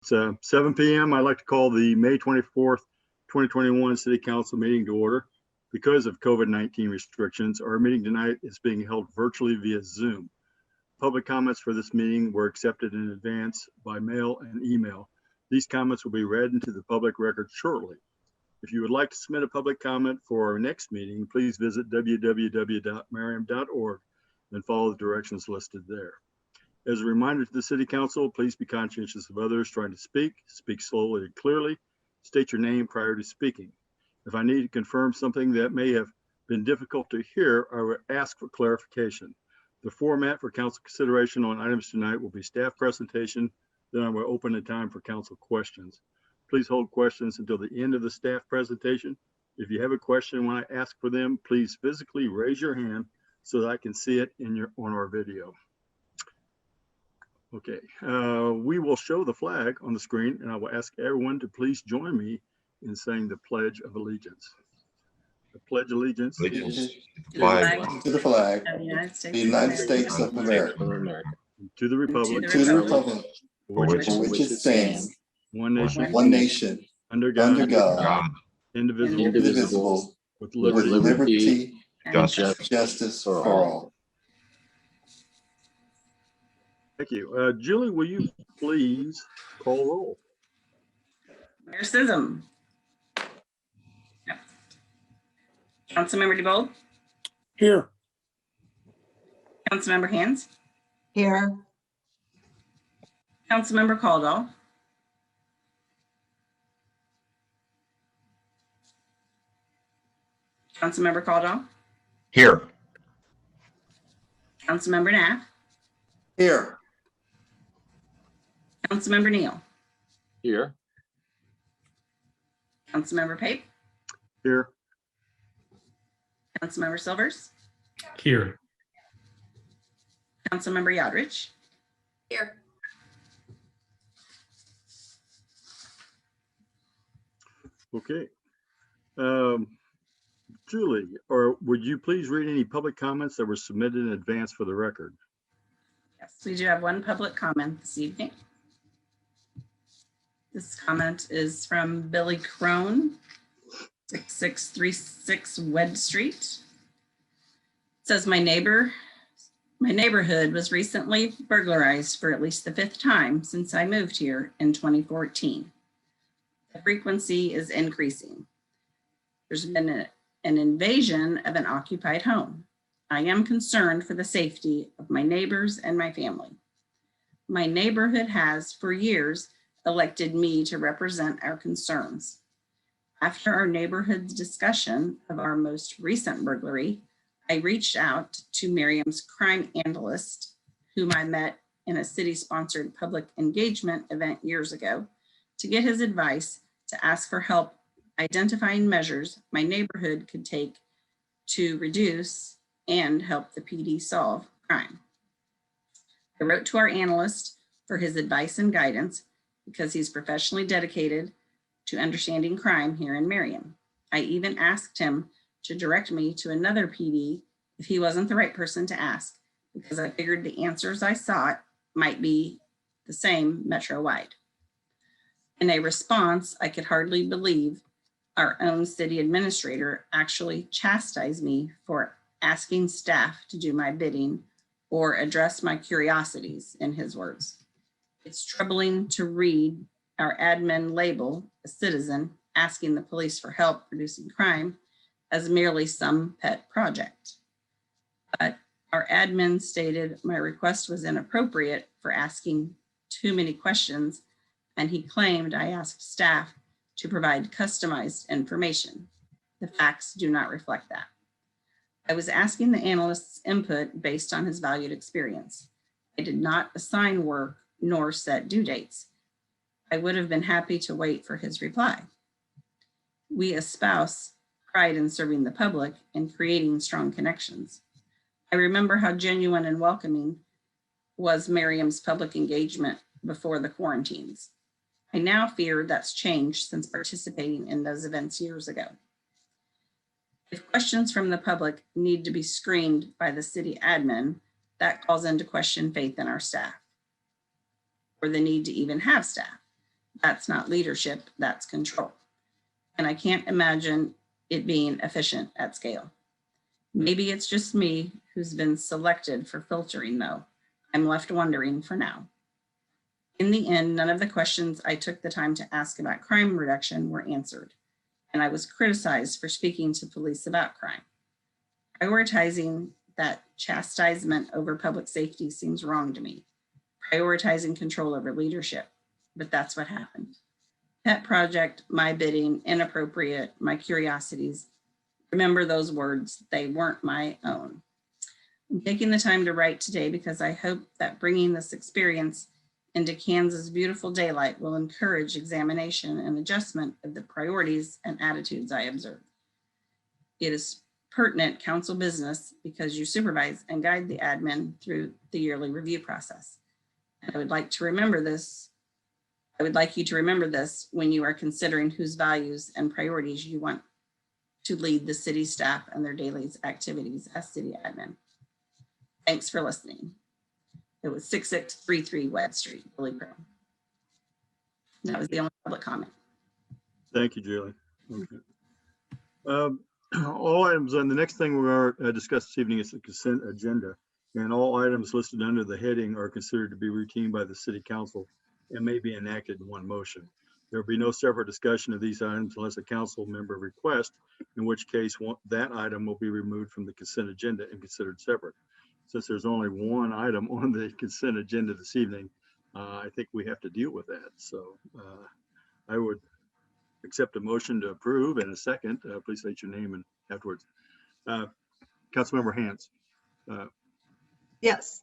It's 7 p.m. I'd like to call the May 24th, 2021 City Council meeting to order. Because of COVID-19 restrictions, our meeting tonight is being held virtually via Zoom. Public comments for this meeting were accepted in advance by mail and email. These comments will be read into the public record shortly. If you would like to submit a public comment for our next meeting, please visit www.merriam.org and follow the directions listed there. As a reminder to the City Council, please be conscientious of others trying to speak slowly and clearly, state your name prior to speaking. If I need to confirm something that may have been difficult to hear, I will ask for clarification. The format for council consideration on items tonight will be staff presentation, then I will open the time for council questions. Please hold questions until the end of the staff presentation. If you have a question when I ask for them, please physically raise your hand so that I can see it on our video. Okay, we will show the flag on the screen, and I will ask everyone to please join me in saying the Pledge of Allegiance. I pledge allegiance to the flag of the United States of America, to the republic for which it stands, one nation, under God, indivisible, with liberty and justice for all. Thank you. Julie, will you please call roll? Mayor Sism. Yep. Councilmember DeBold. Here. Councilmember Hands. Here. Councilmember Caldwell. Councilmember Caldwell. Here. Councilmember Knapp. Here. Councilmember Neal. Here. Councilmember Pape. Here. Councilmember Silvers. Here. Councilmember Yodrich. Here. Okay. Julie, or would you please read any public comments that were submitted in advance for the record? Yes, we do have one public comment this evening. This comment is from Billy Crone, 6636 Wed Street. It says, my neighborhood was recently burglarized for at least the 5th time since I moved here in 2014. The frequency is increasing. There's been an invasion of an occupied home. I am concerned for the safety of my neighbors and my family. My neighborhood has, for years, elected me to represent our concerns. After our neighborhood's discussion of our most recent burglary, I reached out to Merriam's crime analyst, whom I met in a city-sponsored public engagement event years ago, to get his advice to ask for help identifying measures my neighborhood could take to reduce and help the PD solve crime. I wrote to our analyst for his advice and guidance because he's professionally dedicated to understanding crime here in Merriam. I even asked him to direct me to another PD if he wasn't the right person to ask, because I figured the answers I sought might be the same metro-wide. In a response, I could hardly believe our own city administrator actually chastised me for asking staff to do my bidding or address my curiosities, in his words. It's troubling to read our admin label a citizen asking the police for help reducing crime as merely some pet project. But our admin stated my request was inappropriate for asking too many questions, and he claimed I asked staff to provide customized information. The facts do not reflect that. I was asking the analyst's input based on his valued experience. I did not assign work nor set due dates. I would have been happy to wait for his reply. We espouse pride in serving the public and creating strong connections. I remember how genuine and welcoming was Merriam's public engagement before the quarantines. I now fear that's changed since participating in those events years ago. If questions from the public need to be screened by the city admin, that calls into question faith in our staff, or the need to even have staff. That's not leadership, that's control. And I can't imagine it being efficient at scale. Maybe it's just me who's been selected for filtering though. I'm left wondering for now. In the end, none of the questions I took the time to ask about crime reduction were answered, and I was criticized for speaking to police about crime. Prioritizing that chastisement over public safety seems wrong to me. Prioritizing control over leadership, but that's what happened. Pet project, my bidding, inappropriate, my curiosities. Remember those words, they weren't my own. I'm taking the time to write today because I hope that bringing this experience into Kansas' beautiful daylight will encourage examination and adjustment of the priorities and attitudes I observe. It is pertinent council business because you supervise and guide the admin through the yearly review process. And I would like you to remember this when you are considering whose values and priorities you want to lead the city staff and their daily activities as city admin. Thanks for listening. It was 6633 Webb Street, Billy Crow. That was the only public comment. Thank you, Julie. Okay. All items, and the next thing we're going to discuss this evening is the consent agenda. And all items listed under the heading are considered to be routine by the city council and may be enacted in one motion. There will be no separate discussion of these items unless a council member requests, in which case that item will be removed from the consent agenda and considered separate. Since there's only one item on the consent agenda this evening, I think we have to deal with that. So I would accept a motion to approve and a second. Please state your name and afterwards. Councilmember Hans. Yes,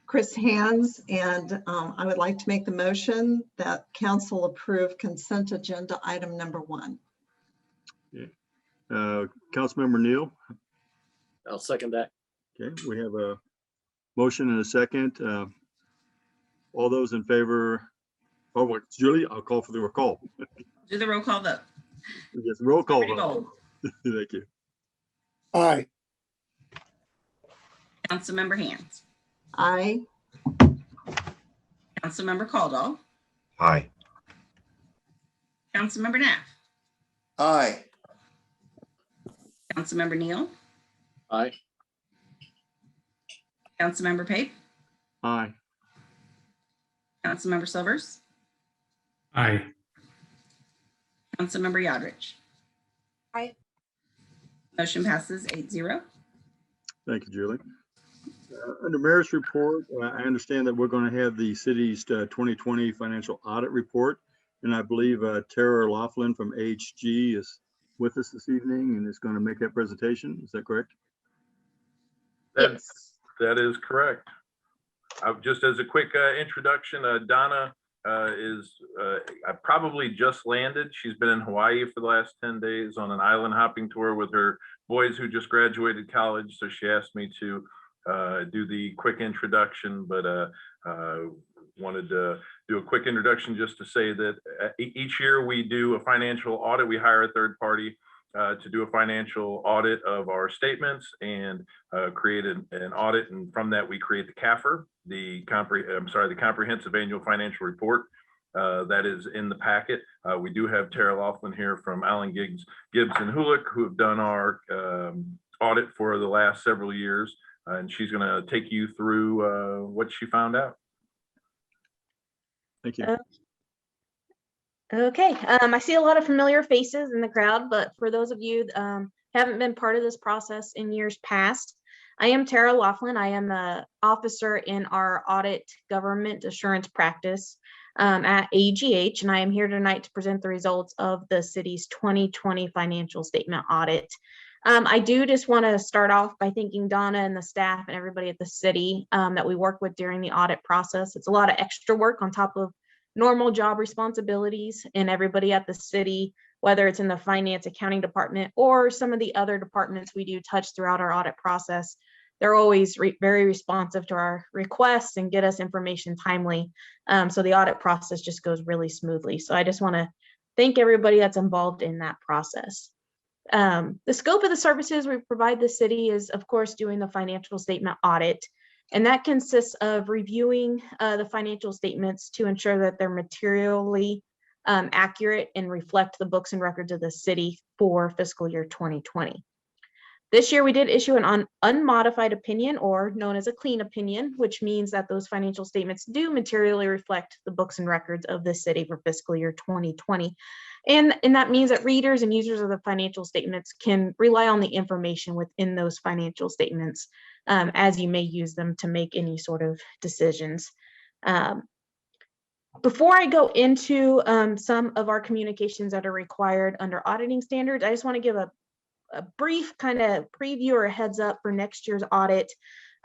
Chris Hands, and I would like to make the motion that council approve consent agenda item number 1. Okay. Councilmember Neal. I'll second that. Okay, we have a motion and a second. All those in favor? Oh, wait, Julie, I'll call for the roll call. Do the roll call vote. Yes, roll call Pretty vote. bold. Thank you. Aye. Councilmember Hands. Aye. Councilmember Caldwell. Aye. Councilmember Knapp. Aye. Councilmember Neal. Aye. Councilmember Pape. Aye. Councilmember Silvers. Aye. Councilmember Yodrich. Aye. Motion passes 8-0. Thank you, Julie. Under Mayor's report, I understand that we're going to have the city's 2020 financial audit report. And I believe Tara Laughlin from HG is with us this evening and is going to make that presentation. Is that correct? That is correct. Just as a quick introduction, Donna is probably just landed. She's been in Hawaii for the last 10 days on an island hopping tour with her boys who just graduated college. So she asked me to do the quick introduction, but wanted to do a quick introduction just to say that each year we do a financial audit. We hire a third party to do a financial audit of our statements and create an audit, and from that we create the CAFR, the Comprehensive Annual Financial Report. That is in the packet. We do have Tara Laughlin here from Allen Gibbs and Hulick, who have done our audit for the last several years, and she's going to take you through what she found out. Thank you. Okay, I see a lot of familiar faces in the crowd, but for those of you haven't been part of this process in years past, I am Tara Laughlin. I am an officer in our audit government assurance practice at AGH, and I am here tonight to present the results of the city's 2020 financial statement audit. I do just want to start off by thanking Donna and the staff and everybody at the city that we work with during the audit process. It's a lot of extra work on top of normal job responsibilities, and everybody at the city, whether it's in the finance accounting department or some of the other departments we do touch throughout our audit process, they're always very responsive to our requests and get us information timely. So the audit process just goes really smoothly. So I just want to thank everybody that's involved in that process. The scope of the services we provide the city is, of course, doing the financial statement audit. And that consists of reviewing the financial statements to ensure that they're materially accurate and reflect the books and records of the city for fiscal year 2020. This year, we did issue an unmodified opinion, or known as a clean opinion, which means that those financial statements do materially reflect the books and records of the city for fiscal year 2020. And that means that readers and users of the financial statements can rely on the information within those financial statements as you may use them to make any sort of decisions. Before I go into some of our communications that are required under auditing standards, I just want to give a brief kind of preview or a heads up for next year's audit.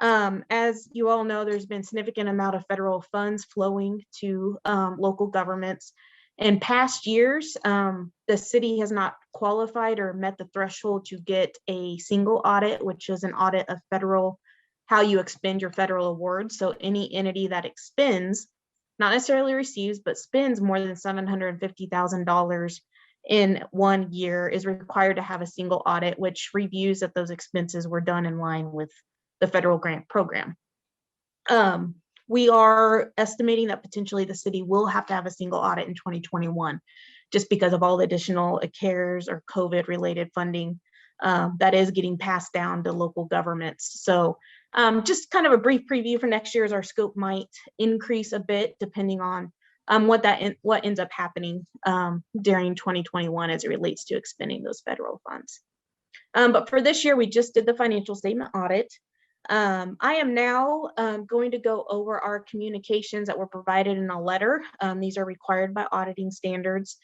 As you all know, there's been significant amount of federal funds flowing to local governments. In past years, the city has not qualified or met the threshold to get a single audit, which is an audit of federal, how you expend your federal awards. So any entity that expends, not necessarily receives, but spends more than $750,000 in 1 year is required to have a single audit, which reviews that those expenses were done in line with the federal grant program. We are estimating that potentially the city will have to have a single audit in 2021, just because of all the additional CARES or COVID related funding that is getting passed down to local governments. So just kind of a brief preview for next year, as our scope might increase a bit depending on what ends up happening during 2021 as it relates to expending those federal funds. But for this year, we just did the financial statement audit. I am now going to go over our communications that were provided in a letter. These are required by auditing standards.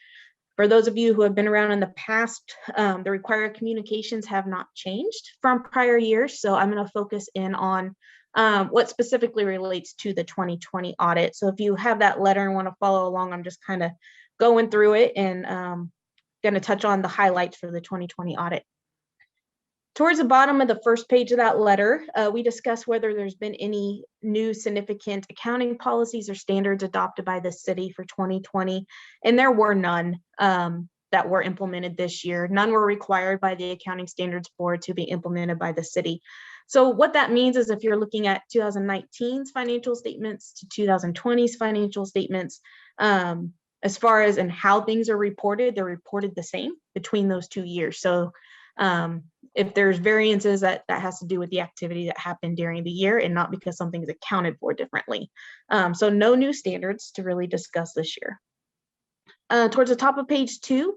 For those of you who have been around in the past, the required communications have not changed from prior years. So I'm going to focus in on what specifically relates to the 2020 audit. So if you have that letter and want to follow along, I'm just kind of going through it and going to touch on the highlights for the 2020 audit. Towards the bottom of the first page of that letter, we discuss whether there's been any new significant accounting policies or standards adopted by the city for 2020, and there were none that were implemented this year. None were required by the Accounting Standards Board to be implemented by the city. So what that means is if you're looking at 2019's financial statements to 2020's financial statements, as far as and how things are reported, they're reported the same between those 2 years. So if there's variances, that has to do with the activity that happened during the year and not because something is accounted for differently. So no new standards to really discuss this year. Towards the top of page 2,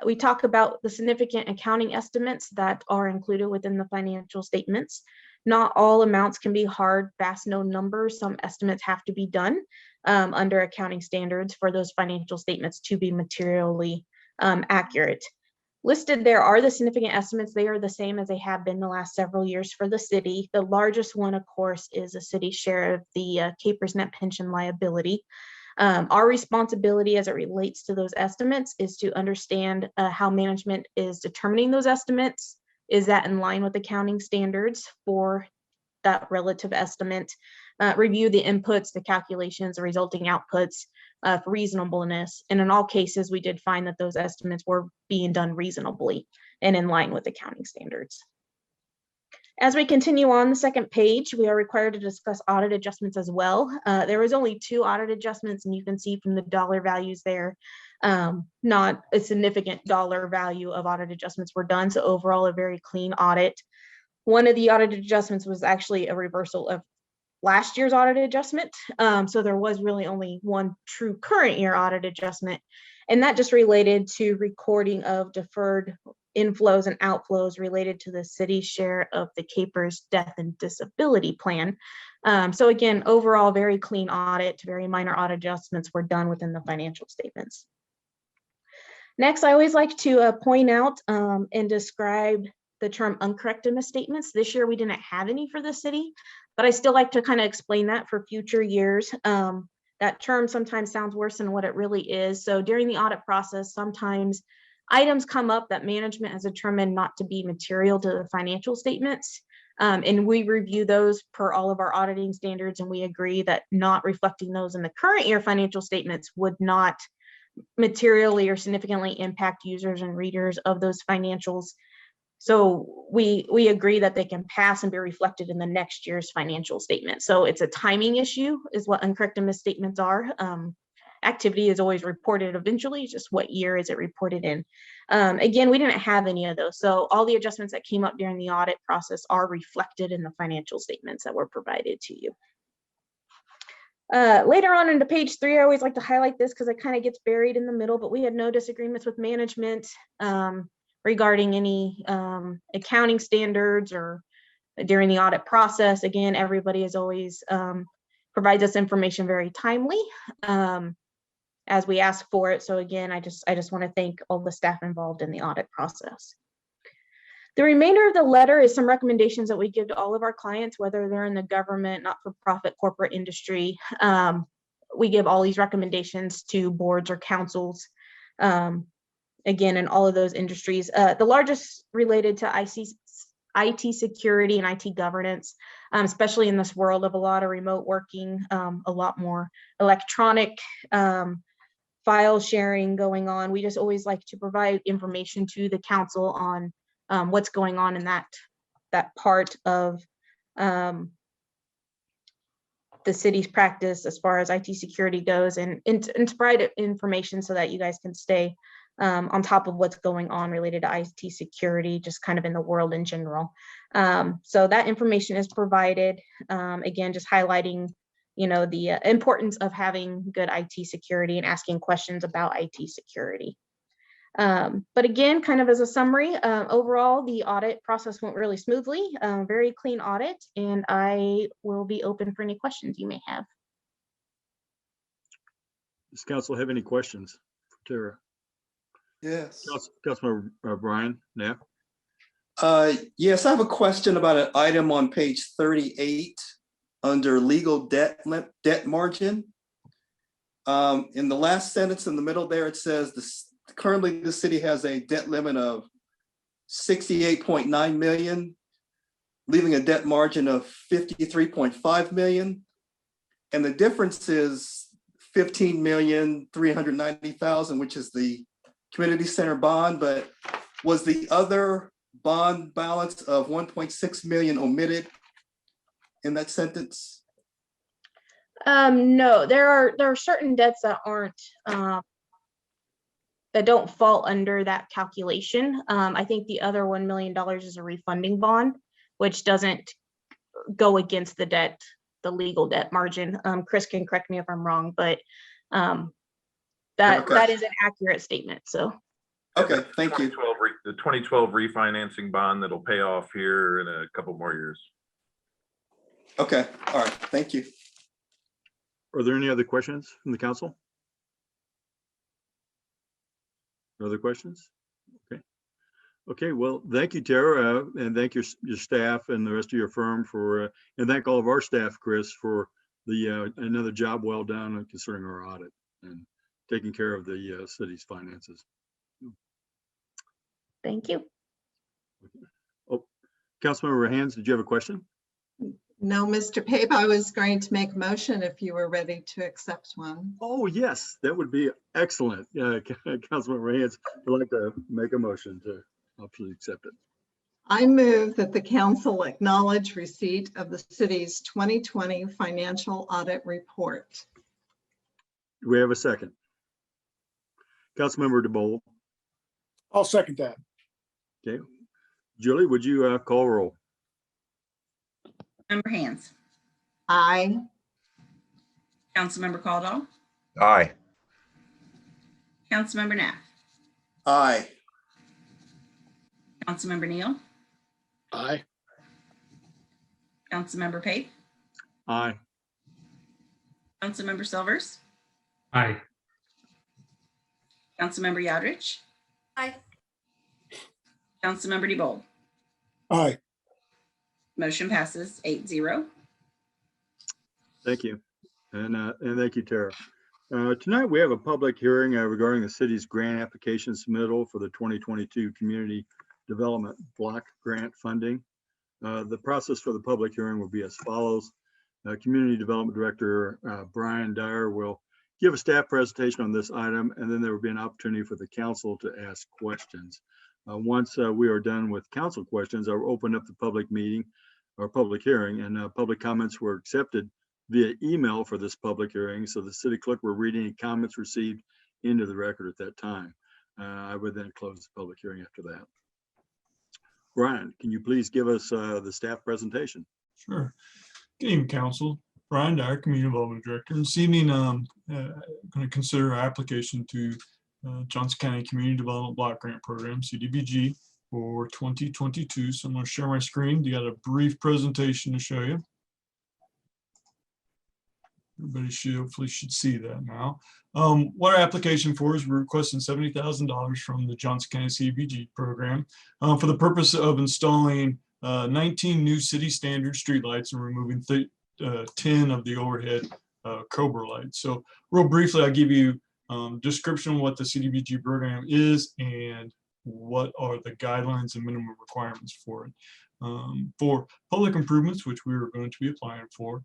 we talk about the significant accounting estimates that are included within the financial statements. Not all amounts can be hard, fast, known numbers. Some estimates have to be done under accounting standards for those financial statements to be materially accurate. Listed there are the significant estimates. They are the same as they have been the last several years for the city. The largest one, of course, is the city's share of the CAPERS net pension liability. Our responsibility as it relates to those estimates is to understand how management is determining those estimates. Is that in line with accounting standards for that relative estimate? Review the inputs, the calculations, the resulting outputs for reasonableness. And in all cases, we did find that those estimates were being done reasonably and in line with accounting standards. As we continue on the second page, we are required to discuss audit adjustments as well. There was only 2 audit adjustments, and you can see from the dollar values there, not a significant dollar value of audit adjustments were done. So overall, a very clean audit. One of the audit adjustments was actually a reversal of last year's audit adjustment. So there was really only one true current year audit adjustment, and that just related to recording of deferred inflows and outflows related to the city's share of the CAPERS death and disability plan. So again, overall, very clean audit. Very minor audit adjustments were done within the financial statements. Next, I always like to point out and describe the term uncorrected misstatements. This year, we didn't have any for the city, but I still like to kind of explain that for future years. That term sometimes sounds worse than what it really is. So during the audit process, sometimes items come up that management has determined not to be material to the financial statements. And we review those per all of our auditing standards, and we agree that not reflecting those in the current year financial statements would not materially or significantly impact users and readers of those financials. So we agree that they can pass and be reflected in the next year's financial statement. So it's a timing issue is what uncorrected misstatements are. activity is always reported eventually, just what year is it reported in. Again, we didn't have any of those. So all the adjustments that came up during the audit process are reflected in the financial statements that were provided to you. Later on into page 3, I always like to highlight this because it kind of gets buried in the middle, but we had no disagreements with management regarding any accounting standards or during the audit process. Again, everybody is always provides us information very timely as we ask for it. So again, I just want to thank all the staff involved in the audit process. The remainder of the letter is some recommendations that we give to all of our clients, whether they're in the government, not-for-profit, corporate industry. We give all these recommendations to boards or councils, again, in all of those industries. The largest related to IT security and IT governance, especially in this world of a lot of remote working, a lot more electronic file sharing going on. We just always like to provide information to the council on what's going on in that part of the city's practice as far as IT security goes, and to provide information so that you guys can stay on top of what's going on related to IT security, just kind of in the world in general. So that information is provided, again, just highlighting, the importance of having good IT security and asking questions about IT security. But again, kind of as a summary, overall, the audit process went really smoothly, very clean audit, and I will be open for any questions you may have. Does council have any questions for Tara? Yes. Councilmember Brian, yeah. Yes, I have a question about an item on page 38 under legal debt margin. In the last sentence in the middle there, it says currently the city has a debt limit of 68.9 million, leaving a debt margin of 53.5 million. And the difference is 15,390,000, which is the community center bond, but was the other bond balance of 1.6 million omitted in that sentence? No, there are certain debts that aren't that don't fall under that calculation. I think the other $1 million is a refunding bond, which doesn't go against the debt, the legal debt margin. Chris can correct me if I'm wrong, but that is an accurate statement. So. Okay, thank you. The 2012 refinancing bond that'll pay off here in a couple more years. Okay, all right, thank you. Are there any other questions from the council? No other questions? Okay. Okay, well, thank you, Tara, and thank your staff and the rest of your firm for, and thank all of our staff, Chris, for the another job well done concerning our audit and taking care of the city's finances. Thank you. Oh, Councilmember Hands, did you have a question? No, Mr. Pape, I was going to make a motion if you were ready to accept one. Oh, yes, that would be excellent. Councilmember Hands would like to make a motion to absolutely accept it. I move that the council acknowledge receipt of the city's 2020 financial audit report. Do we have a second? Councilmember DeBold. I'll second that. Okay. Julie, would you call roll? Member Hands. Aye. Councilmember Caldwell. Aye. Councilmember Knapp. Aye. Councilmember Neal. Aye. Councilmember Pape. Aye. Councilmember Silvers. Aye. Councilmember Yodrich. Aye. Councilmember DeBold. Aye. Motion passes 8-0. Thank you. And thank you, Tara. Tonight we have a public hearing regarding the city's grant application submittal for the 2022 Community Development Block Grant funding. The process for the public hearing will be as follows. Community Development Director Brian Dyer will give a staff presentation on this item, and then there will be an opportunity for the council to ask questions. Once we are done with council questions, I'll open up the public meeting or public hearing, and public comments were accepted via email for this public hearing, so the city clerk will read any comments received into the record at that time. I would then close the public hearing after that. Brian, can you please give us the staff presentation? Sure. Good evening, Council. Brian Dyer, Community Development Director. This evening, I'm going to consider our application to Johnson County Community Development Block Grant Program, CDBG, for 2022. So I'm going to share my screen. You got a brief presentation to show you. Everybody hopefully should see that now. What our application for is we're requesting $70,000 from the Johnson County CDBG program for the purpose of installing 19 new city standard streetlights and removing 10 of the overhead Cobra lights. So real briefly, I'll give you description of what the CDBG program is and what are the guidelines and minimum requirements for it. For public improvements, which we are going to be applying for,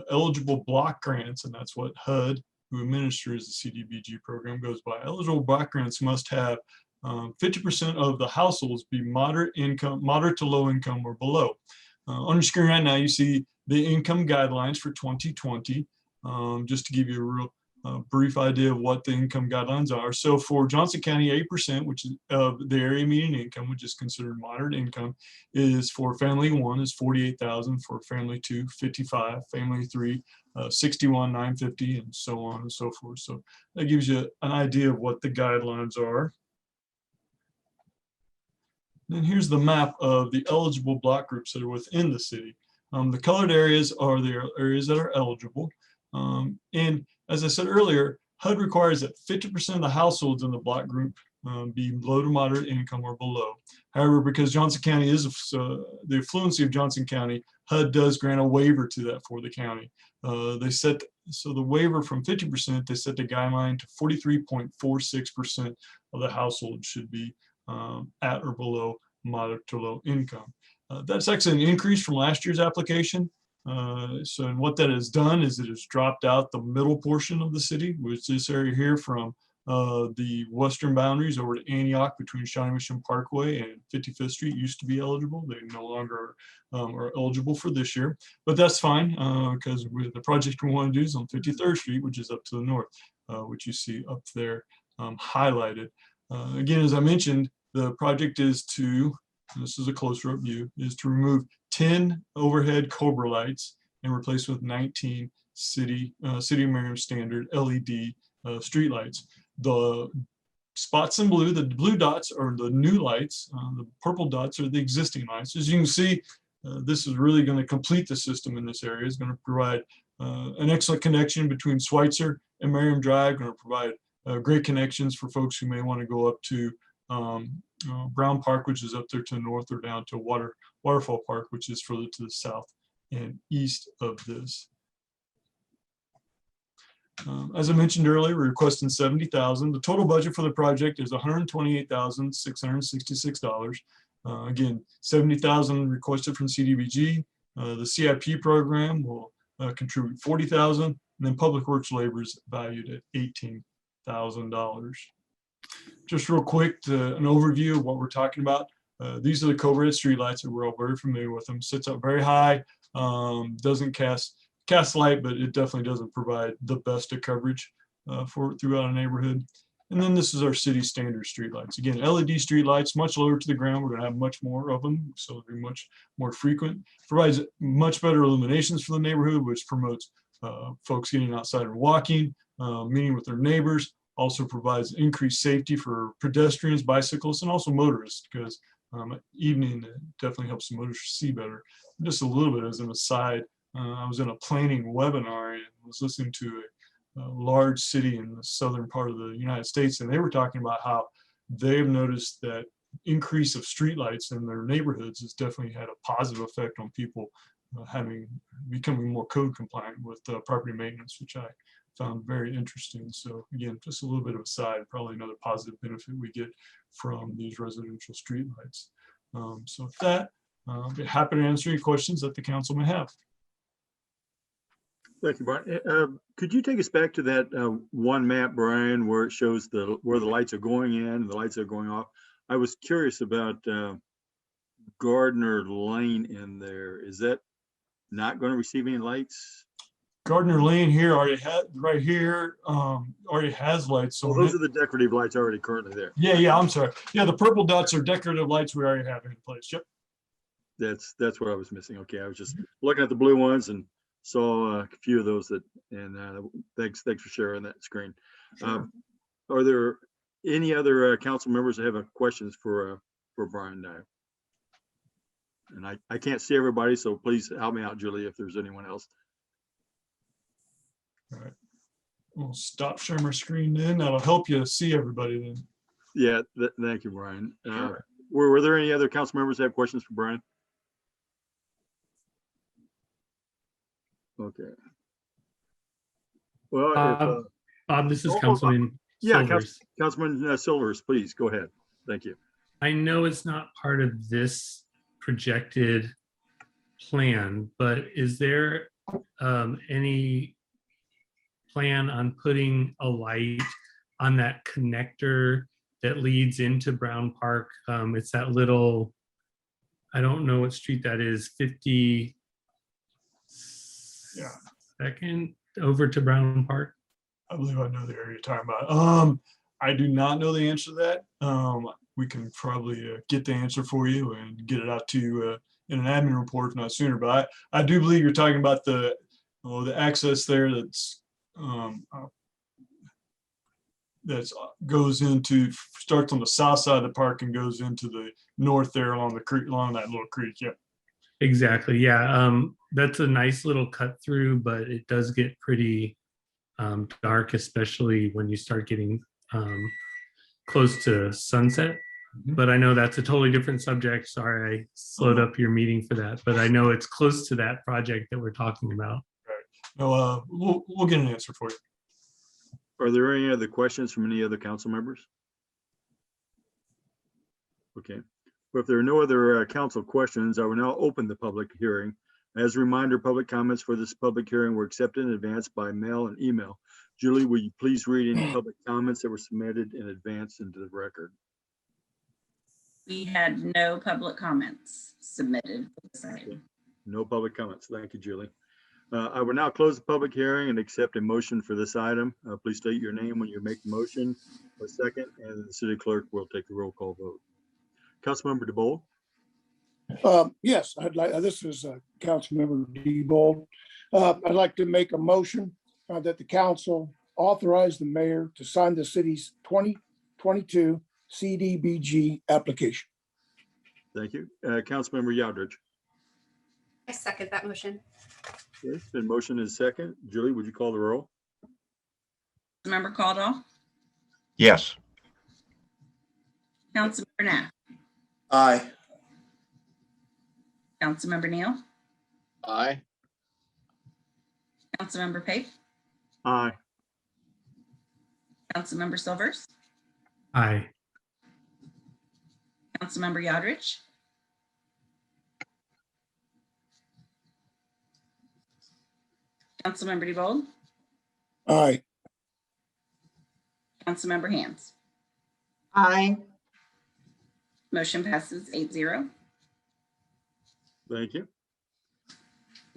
eligible block grants, and that's what HUD, who administers the CDBG program, goes by. Eligible block grants must have 50% of the households be moderate to low income or below. On your screen right now, you see the income guidelines for 2020, just to give you a real brief idea of what the income guidelines are. So for Johnson County, 8%, which is of the area median income, which is considered moderate income, is for family 1 is 48,000, for family 2, 55, family 3, 61,950, and so on and so forth. So that gives you an idea of what the guidelines are. Then here's the map of the eligible block groups that are within the city. The colored areas are the areas that are eligible. And as I said earlier, HUD requires that 50% of the households in the block group be low to moderate income or below. However, because Johnson County is the affluency of Johnson County, HUD does grant a waiver to that for the county. So the waiver from 50%, they set the guideline to 43.46% of the household should be at or below moderate to low income. That's actually an increase from last year's application. So and what that has done is it has dropped out the middle portion of the city, which this area here from the western boundaries over to Antioch between Shawnee Mission Parkway and 55th Street used to be eligible. They no longer are eligible for this year, but that's fine because the project we want to do is on 53rd Street, which is up to the north, which you see up there highlighted. Again, as I mentioned, the project is to, this is a closer up view, is to remove 10 overhead Cobra lights and replace with 19 City of Merriam standard LED street lights. The spots in blue, the blue dots are the new lights, the purple dots are the existing lights. As you can see, this is really going to complete the system in this area. It's going to provide an excellent connection between Schweitzer and Merriam Drive, going to provide great connections for folks who may want to go up to Brown Park, which is up there to the north, or down to Waterfall Park, which is further to the south and east of this. As I mentioned earlier, we're requesting $70,000. The total budget for the project is $128,666. Again, $70,000 requested from CDBG. The CIP program will contribute $40,000, and then Public Works labor is valued at $18,000. Just real quick, an overview of what we're talking about. These are the Cobra streetlights that we're all very familiar with them. Sits up very high, doesn't cast light, but it definitely doesn't provide the best of coverage throughout a neighborhood. And then this is our city standard streetlights. Again, LED streetlights, much lower to the ground. We're going to have much more of them, so it'll be much more frequent. Provides much better illuminations for the neighborhood, which promotes folks getting outside and walking, meeting with their neighbors. Also provides increased safety for pedestrians, bicyclists, and also motorists, because at evening it definitely helps the motorists see better. Just a little bit as an aside, I was in a planning webinar and was listening to a large city in the southern part of the United States, and they were talking about how they've noticed that increase of streetlights in their neighborhoods has definitely had a positive effect on people becoming more code compliant with property maintenance, which I found very interesting. So again, just a little bit of a side, probably another positive benefit we get from these residential streetlights. So with that, I'll be happy to answer any questions that the council may have. Thank you, Brian. Could you take us back to that one map, Brian, where it shows where the lights are going in and the lights are going off? I was curious about Gardner Lane in there. Is that not going to receive any lights? Gardner Lane here already had, right here, already has lights So on those it. are the decorative lights already currently there. Yeah, I'm sorry. Yeah, the purple dots are decorative lights we already have in place. Yep. That's what I was missing. Okay, I was just looking at the blue ones and saw a few of those thanks for sharing that screen. Sure. Are there any other council members that have questions for Brian now? And I can't see everybody, so please help me out, Julie, if there's anyone else. All right. We'll stop sharing my screen then. That'll help you see everybody then. Yeah, thank you, Brian. Were there any other council members that have questions for Brian? Okay. Well, Bob, this is Oh, Councilman yeah, Silvers. Councilman Silvers, please go ahead. Thank you. I know it's not part of this projected plan, but is there any plan on putting a light on that connector that leads into Brown Park? It's that little, I don't know what street that is, 52nd over to Brown Park. I believe I know the area you're talking about. I do not know the answer to that. We can probably get the answer for you and get it out to you in an admin report, if not sooner. But I do believe you're talking about the access there goes into, starts on the south side of the park and goes into the north there along the creek, along that little creek. Yep. Exactly. Yeah. That's a nice little cut through, but it does get pretty dark, especially when you start getting close to sunset. But I know that's a totally different subject. Sorry, I slowed up your meeting for that, but I know it's close to that project that we're talking about. No, we'll get an answer for you. Are there any other questions from any other council members? Okay. Well, if there are no other council questions, I will now open the public hearing. As a reminder, public comments for this public hearing were accepted in advance by mail and email. Julie, will you please read any public comments that were submitted in advance into the record? We had no public comments submitted for this item. No public comments. Thank you, Julie. I will now close the public hearing and accept a motion for this item. Please state your name when you make the motion. A second, and the city clerk will take the roll call vote. Councilmember DeBold. Yes, I'd like, this is Councilmember Diebold. I'd like to make a motion that the council authorize the mayor to sign the city's 2022 CDBG application. Thank you. Councilmember Yaldridge. I second that motion. Okay, it's been motion and second. Julie, would you call the roll? Councilmember Caldwell, Yes. Councilmember Knapp, Aye. Councilmember Neal, Aye. Councilmember Pape, Aye. Councilmember Silvers, Aye. Councilmember Yodrich, Councilmember DeBold, Aye. Councilmember Hands. Aye. Motion passes 8-0. Thank you.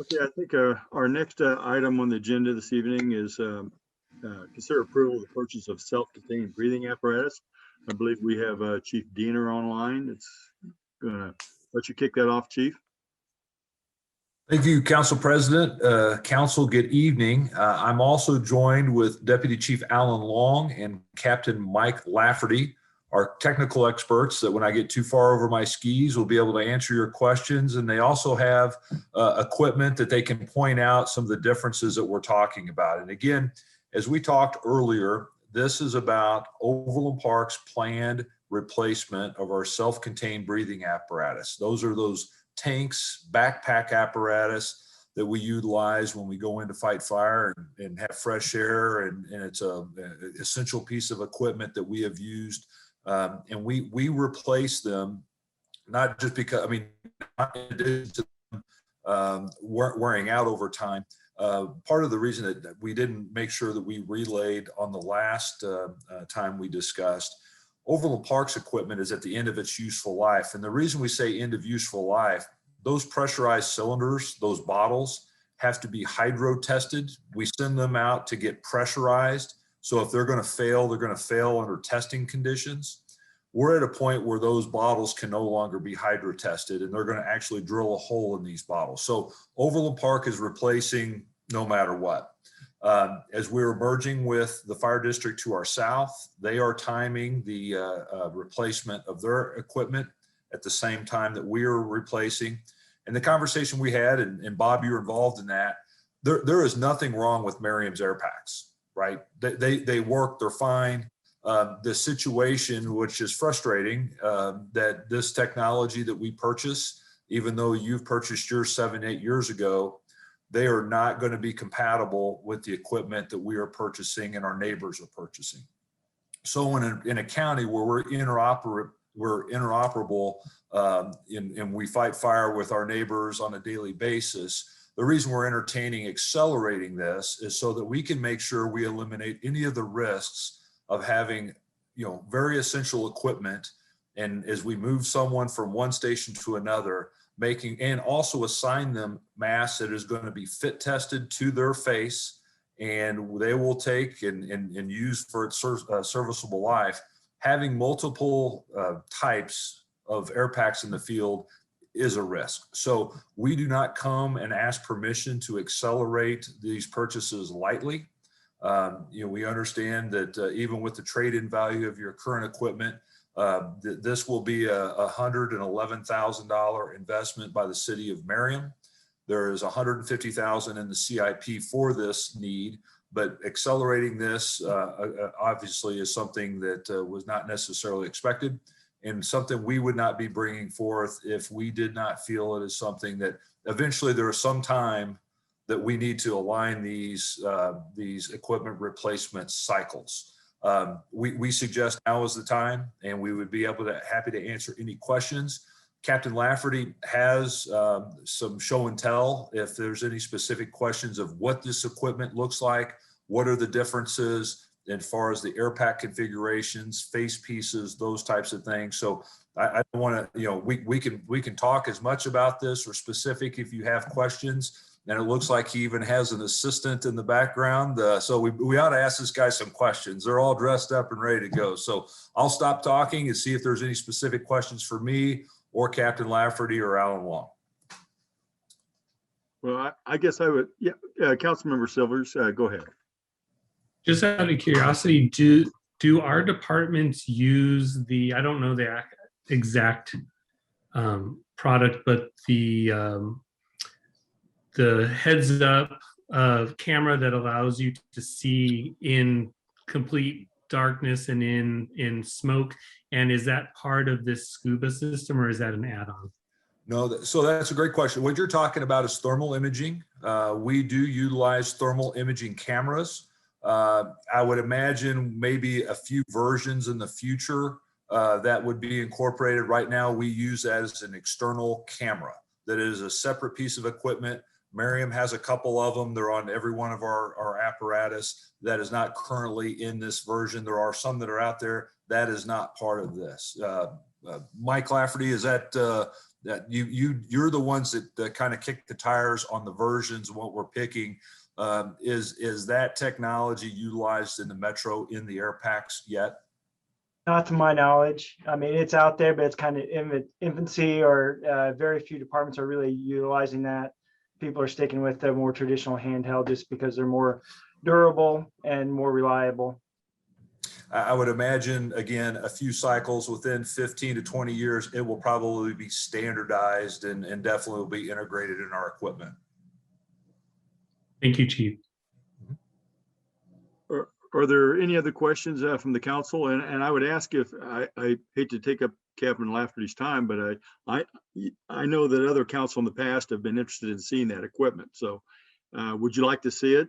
Okay, I think our next item on the agenda this evening is consider approval of the purchase of self-contained breathing apparatus. I believe we have Chief Diener online. It's gonna let you kick that off, Chief. Thank you, Council President. Council, good evening. I'm also joined with Deputy Chief Alan Long and Captain Mike Lafferty, our technical experts that when I get too far over my skis, will be able to answer your questions. And they also have equipment that they can point out some of the differences that we're talking about. And again, as we talked earlier, this is about Overland Park's planned replacement of our self-contained breathing apparatus. Those are those tanks, backpack apparatus that we utilize when we go in to fight fire and have fresh air. And it's an essential piece of equipment that we have used. And we replace them, not just because, I mean, not in addition to them wearing out over time. Part of the reason that we didn't make sure that we relayed on the last time we discussed, Overland Park's equipment is at the end of its useful life. And the reason we say end of useful life, those pressurized cylinders, those bottles, have to be hydro tested. We send them out to get pressurized. So if they're going to fail, they're going to fail under testing conditions. We're at a point where those bottles can no longer be hydro tested, and they're going to actually drill a hole in these bottles. So Overland Park is replacing no matter what. As we're merging with the fire district to our south, they are timing the replacement of their equipment at the same time that we are replacing. And the conversation we had, and Bob, you're involved in that, there is nothing wrong with Merriam's air packs, right? They work, they're fine. The situation, which is frustrating, that this technology that we purchase, even though you've purchased yours 7-8 years ago, they are not going to be compatible with the equipment that we are purchasing and our neighbors are purchasing. So in a county where we're interoperable, and we fight fire with our neighbors on a daily basis, the reason we're entertaining accelerating this is so that we can make sure we eliminate any of the risks of having, very essential equipment. And as we move someone from one station to another, and also assign them masks that is going to be fit tested to their face, and they will take and use for its serviceable life. Having multiple types of air packs in the field is a risk. So we do not come and ask permission to accelerate these purchases lightly. We understand that even with the trade-in value of your current equipment, this will be a $111,000 investment by the city of Merriam. There is $150,000 in the CIP for this need, but accelerating this obviously is something that was not necessarily expected, and something we would not be bringing forth if we did not feel it is something that eventually there is some time that we need to align these equipment replacement cycles. We suggest now is the time, and we would be happy to answer any questions. Captain Lafferty has some show and tell if there's any specific questions of what this equipment looks like, what are the differences as far as the air pack configurations, face pieces, those types of things. So I don't want to, we can talk as much about this or specific if you have questions. And it looks like he even has an assistant in the background. So we ought to ask this guy some questions. They're all dressed up and ready to go. So I'll stop talking and see if there's any specific questions for me or Captain Lafferty or Alan Long. Well, I guess I would, Councilmember Silvers, go ahead. Just out of curiosity, do our departments use I don't know the exact product, but the heads up camera that allows you to see in complete darkness and in smoke? And is that part of this scuba system, or is that an add-on? No, so that's a great question. What you're talking about is thermal imaging. We do utilize thermal imaging cameras. I would imagine maybe a few versions in the future that would be incorporated. Right now, we use that as an external camera. That is a separate piece of equipment. Merriam has a couple of them. They're on every one of our apparatus. That is not currently in this version. There are some that are out there. That is not part of this. Mike Lafferty, is that you're the ones that kind of kick the tires on the versions of what we're picking? Is that technology utilized in the Metro in the air packs yet? Not to my knowledge. I mean, it's out there, but it's kind of infancy, or very few departments are really utilizing that. People are sticking with the more traditional handheld just because they're more durable and more reliable. I would imagine, again, a few cycles within 15 to 20 years, it will probably be standardized and definitely will be integrated in our equipment. Thank you, Chief. Are there any other questions from the council? And I would ask, if I hate to take up Captain Lafferty's time, but I know that other council in the past have been interested in seeing that equipment. So would you like to see it?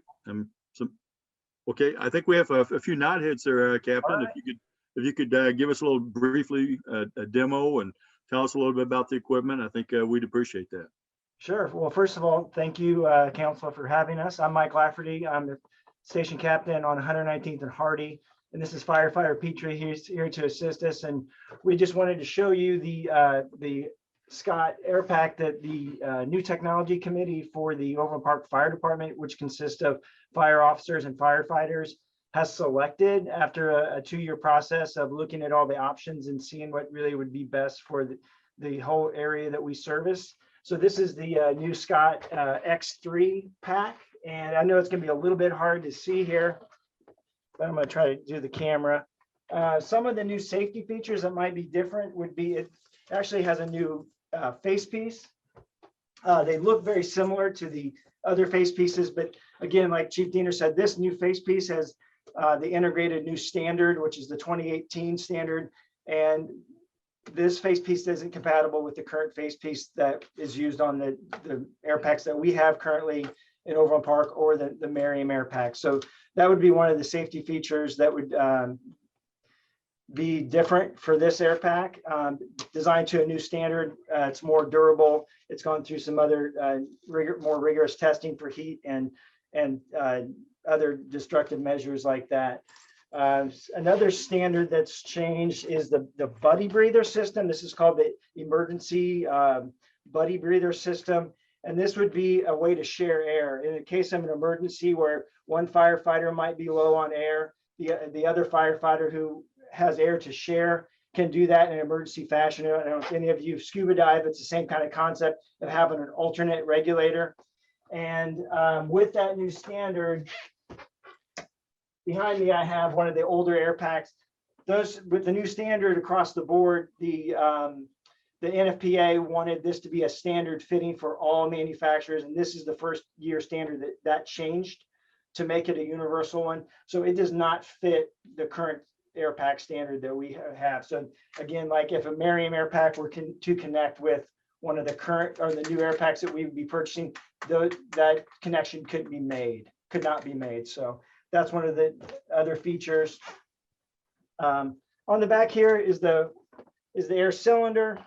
Okay, I think we have a few nod heads there, Captain. Right. If you could give us a little briefly a demo and tell us a little bit about the equipment, I think we'd appreciate that. Sure. Well, first of all, thank you, Council, for having us. I'm Mike Lafferty. I'm the station captain on 119th and Hardy, and this is Firefighter Petrie. He's here to assist us, and we just wanted to show you the Scott Air Pack that the new technology committee for the Overland Park Fire Department, which consists of fire officers and firefighters, has selected after a 2-year process of looking at all the options and seeing what really would be best for the whole area that we service. So this is the new Scott X3 pack. And I know it's going to be a little bit hard to see here, but I'm going to try to do the camera. Some of the new safety features that might be different would be it actually has a new face piece. They look very similar to the other face pieces, but again, like Chief Diener said, this new face piece has the integrated new standard, which is the 2018 standard. And this face piece isn't compatible with the current face piece that is used on the air packs that we have currently in Overland Park or the Merriam air pack. So that would be one of the safety features that would be different for this air pack, designed to a new standard. It's more durable. It's gone through some other more rigorous testing for heat and other destructive measures like that. Another standard that's changed is the buddy breather system. This is called the emergency buddy breather system. And this would be a way to share air. In the case of an emergency where one firefighter might be low on air, the other firefighter who has air to share can do that in an emergency fashion. I don't know if any of you scuba dive, it's the same kind of concept of having an alternate regulator. And with that new standard, behind me, I have one of the older air packs. Those with the new standard across the board, the NFPA wanted this to be a standard fitting for all manufacturers. And this is the first year standard that changed to make it a universal one. So it does not fit the current air pack standard that we have. So again, like if a Merriam air pack were to connect with one of the current or the new air packs that we would be purchasing, that connection could not be made. So that's one of the other features. On the back here is the air cylinder.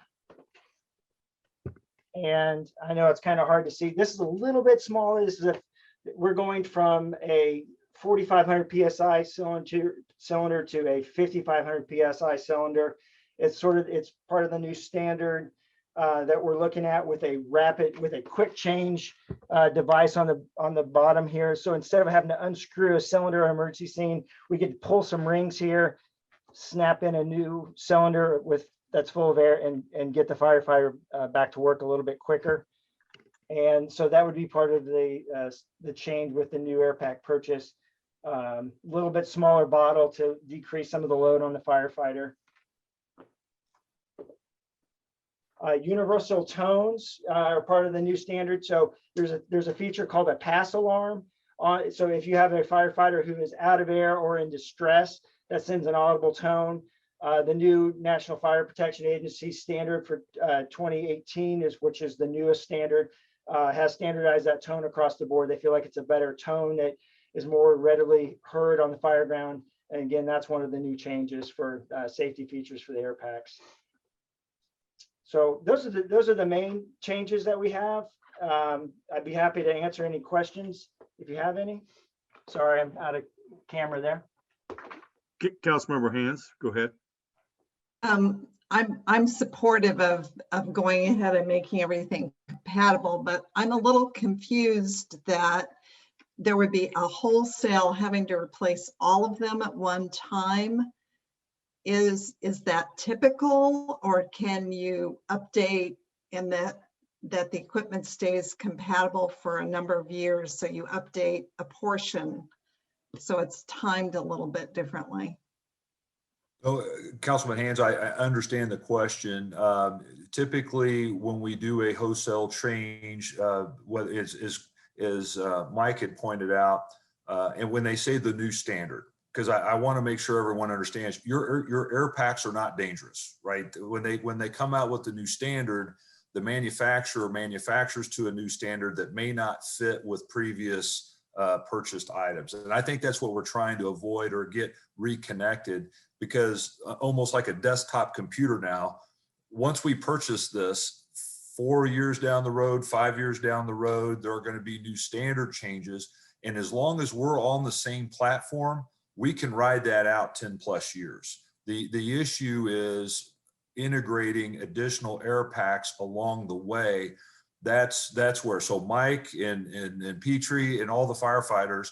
And I know it's kind of hard to see. This is a little bit smaller. We're going from a 4,500 PSI cylinder to a 5,500 PSI cylinder. It's part of the new standard that we're looking at with a quick change device on the bottom here. So instead of having to unscrew a cylinder on emergency scene, we could pull some rings here, snap in a new cylinder that's full of air and get the firefighter back to work a little bit quicker. And so that would be part of the change with the new air pack purchase. Little bit smaller bottle to decrease some of the load on the firefighter. Universal tones are part of the new standard. So there's a feature called a pass alarm. So if you have a firefighter who is out of air or in distress, that sends an audible tone. The new National Fire Protection Agency standard for 2018 which is the newest standard, has standardized that tone across the board. They feel like it's a better tone that is more readily heard on the fire ground. And again, that's one of the new changes for safety features for the air packs. So those are the main changes that we have. I'd be happy to answer any questions if you have any. Sorry, I'm out of camera there. Councilmember Hands, go ahead. I'm supportive of going ahead and making everything compatible, but I'm a little confused that there would be a wholesale having to replace all of them at one time. Is that typical, or can you update in that the equipment stays compatible for a number of years, so you update a portion so it's timed a little bit differently? Oh, Councilman Hands, I understand the question. Typically, when we do a wholesale change, whether it's as Mike had pointed out, and when they say the new standard, because I want to make sure everyone understands your air packs are not dangerous, right? When they come out with the new standard, the manufacturer manufactures to a new standard that may not fit with previous purchased items. And I think that's what we're trying to avoid or get reconnected, because almost like a desktop computer now, once we purchase this, 4 years down the road, 5 years down the road, there are going to be new standard changes. And as long as we're on the same platform, we can ride that out 10 plus years. The issue is integrating additional air packs along the way. That's where, so Mike and Petrie and all the firefighters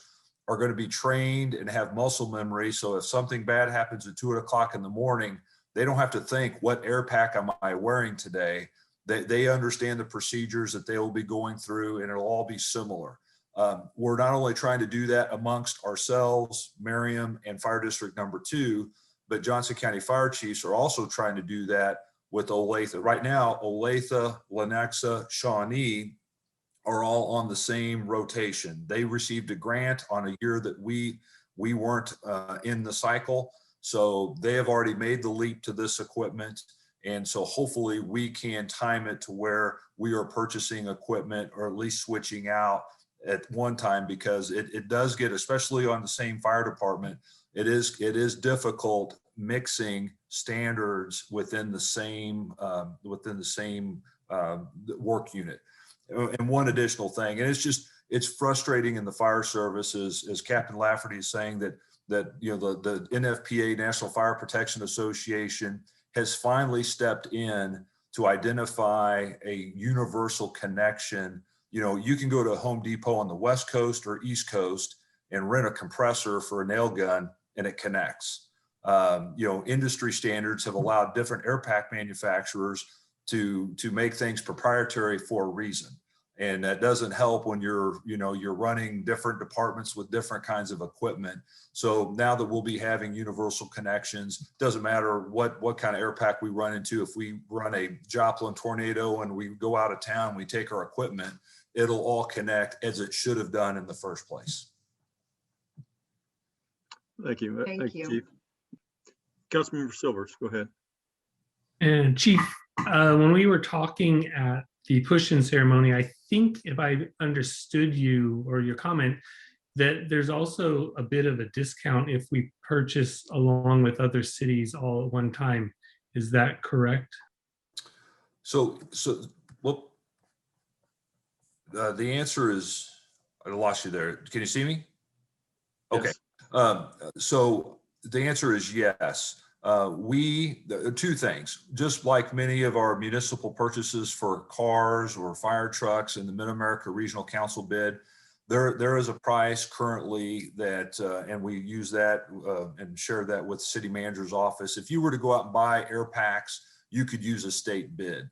are going to be trained and have muscle memory. So if something bad happens at 2 o'clock in the morning, they don't have to think, what air pack am I wearing today? They understand the procedures that they will be going through, and it'll all be similar. We're not only trying to do that amongst ourselves, Merriam and Fire District Number 2, but Johnson County Fire Chiefs are also trying to do that with Olathe. Right now, Olathe, Lenexa, Shawnee are all on the same rotation. They received a grant on a year that we weren't in the cycle. So they have already made the leap to this equipment. And so hopefully we can time it to where we are purchasing equipment or at least switching out at one time, because it does get, especially on the same fire department, it is difficult mixing standards within the same work unit. And one additional thing, and it's frustrating in the fire service, as Captain Lafferty is saying, that the NFPA, National Fire Protection Association, has finally stepped in to identify a universal connection. You can go to Home Depot on the West Coast or East Coast and rent a compressor for a nail gun and it connects. Industry standards have allowed different air pack manufacturers to make things proprietary for a reason. And that doesn't help when you're running different departments with different kinds of equipment. So now that we'll be having universal connections, doesn't matter what kind of air pack we run into. If we run a Joplin tornado and we go out of town, we take our equipment, it'll all connect as it should have done in the first place. Thank you. Thank you. Chief. Councilmember Silvers, go ahead. And Chief, when we were talking at the push-in ceremony, I think if I understood you or your comment, that there's also a bit of a discount if we purchase along with other cities all at one time. Is that correct? So well, the answer is, I lost you there. Can you see me? Okay. Yes. So the answer is yes. Two things, just like many of our municipal purchases for cars or fire trucks in the Mid-America Regional Council bid, there is a price currently that, and we use that and share that with the city manager's office. If you were to go out and buy air packs, you could use a state bid.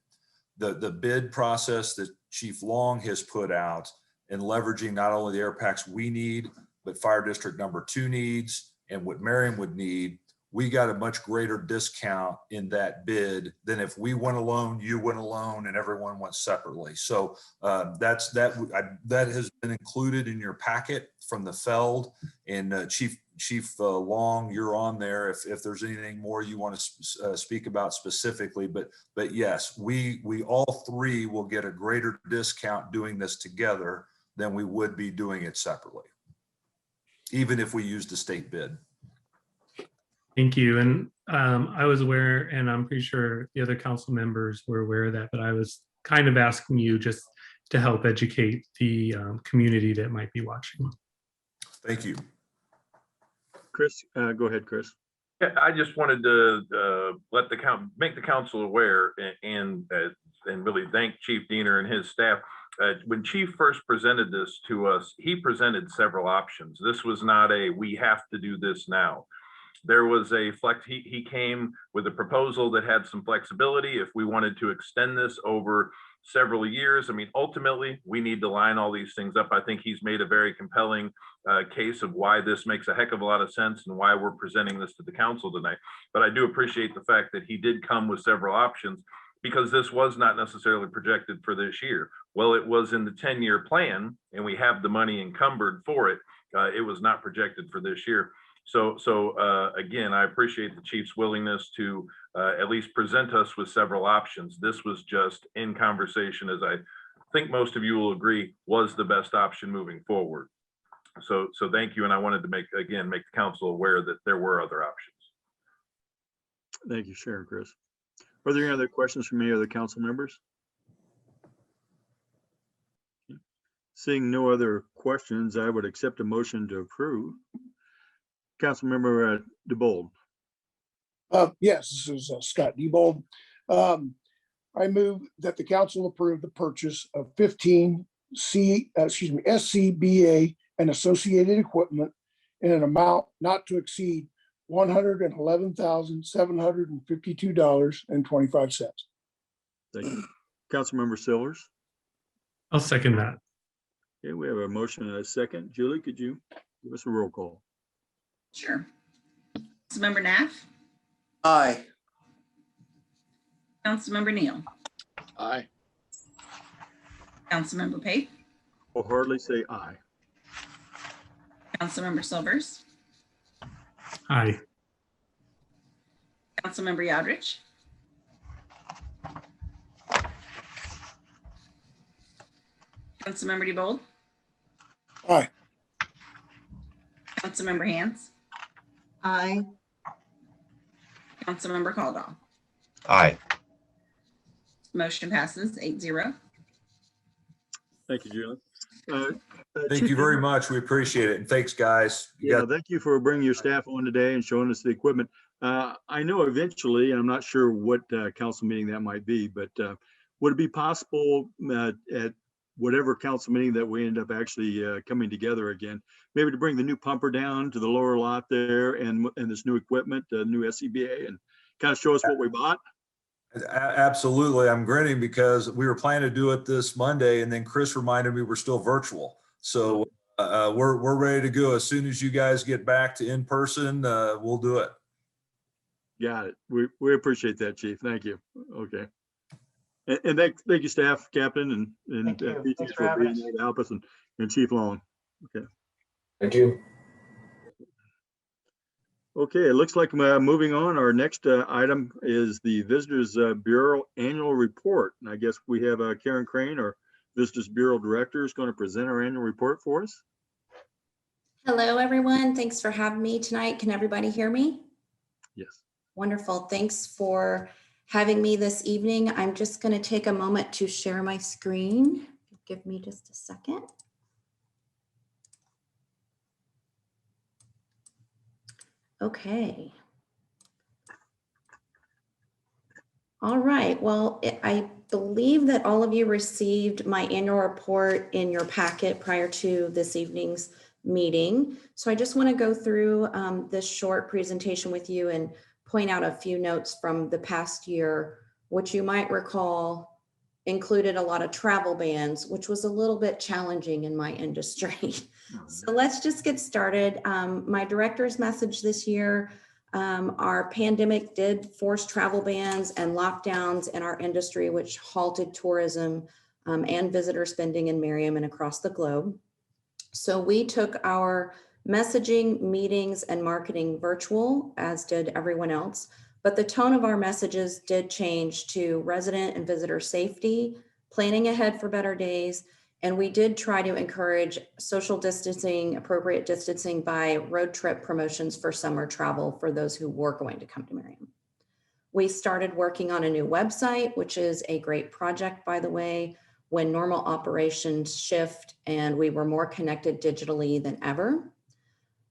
The bid process that Chief Long has put out, and leveraging not only the air packs we need, but Fire District Number 2 needs and what Merriam would need, we got a much greater discount in that bid than if we went alone, you went alone, and everyone went separately. So that has been included in your packet from the Feld. And Chief Long, you're on there if there's anything more you want to speak about specifically. But yes, we all three will get a greater discount doing this together than we would be doing it separately, even if we used a state bid. Thank you. And I was aware, and I'm pretty sure the other council members were aware of that, but I was kind of asking you just to help educate the community that might be watching. Thank you. Chris, go ahead, Chris. Yeah, I just wanted to make the council aware and really thank Chief Diener and his staff. When Chief first presented this to us, he presented several options. This was not a, we have to do this now. There was a he came with a proposal that had some flexibility if we wanted to extend this over several years. I mean, ultimately, we need to line all these things up. I think he's made a very compelling case of why this makes a heck of a lot of sense and why we're presenting this to the council tonight. But I do appreciate the fact that he did come with several options, because this was not necessarily projected for this year. Well, it was in the 10-year plan, and we have the money encumbered for it. It was not projected for this year. So again, I appreciate the chief's willingness to at least present us with several options. This was just in conversation, as I think most of you will agree, was the best option moving forward. So thank you. And I wanted to make the council aware that there were other options. Thank you, Sharon, Chris. Are there any other questions from any other council members? Seeing no other questions, I would accept a motion to approve. Councilmember DeBold. Yes, this is Scott Diebold. I move that the council approve the purchase of 15 SCBA and associated equipment in an amount not to exceed $111,752.25. Thank you. Councilmember Silvers. I'll second that. Okay, we have a motion and a second. Julie, could you give us a roll call? Sure. Councilmember Naff, Aye. Councilmember Neal, Aye. Councilmember Pate, I'll hardly say aye. Councilmember Silvers, Aye. Councilmember Yodrich, Councilmember DeBold, Aye. Councilmember Hans, Aye. Councilmember Caldwell. Aye. Motion passes 8-0. Thank you, Julie. Thank Chief, you very much. We appreciate it. And thanks, guys. You Yeah, got- thank you for bringing your staff on today and showing us the equipment. I know eventually, and I'm not sure what council meeting that might be, but would it be possible at whatever council meeting that we end up actually coming together again, maybe to bring the new pumper down to the lower lot there and this new equipment, new SCBA, and kind of show us what we bought? Absolutely. I'm grinning because we were planning to do it this Monday and then Chris reminded me we're still virtual. So we're ready to go. As soon as you guys get back to in person, we'll do it. Got it. We appreciate that, Chief. Thank you. Okay. And thank you, staff, Captain, and Thank you. PT Thanks for for having being us. there to help us, and Chief Long. Okay. Thank you. Okay, it looks like moving on. Our next item is the Visitors Bureau Annual Report. And I guess we have Karen Crane, our Visitors Bureau Director, is going to present our annual report for us. Hello, everyone. Thanks for having me tonight. Can everybody hear me? Yes. Wonderful. Thanks for having me this evening. I'm just going to take a moment to share my screen. Give me just a second. Okay. All right. Well, I believe that all of you received my annual report in your packet prior to this evening's meeting. So I just want to go through this short presentation with you and point out a few notes from the past year, which you might recall included a lot of travel bans, which was a little bit challenging in my industry. So let's just get started. My director's message this year, our pandemic did force travel bans and lockdowns in our industry, which halted tourism and visitor spending in Merriam and across the globe. So we took our messaging, meetings, and marketing virtual, as did everyone else. But the tone of our messages did change to resident and visitor safety, planning ahead for better days, and we did try to encourage social distancing, appropriate distancing by road trip promotions for summer travel for those who were going to come to Merriam. We started working on a new website, which is a great project, by the way, when normal operations shift and we were more connected digitally than ever.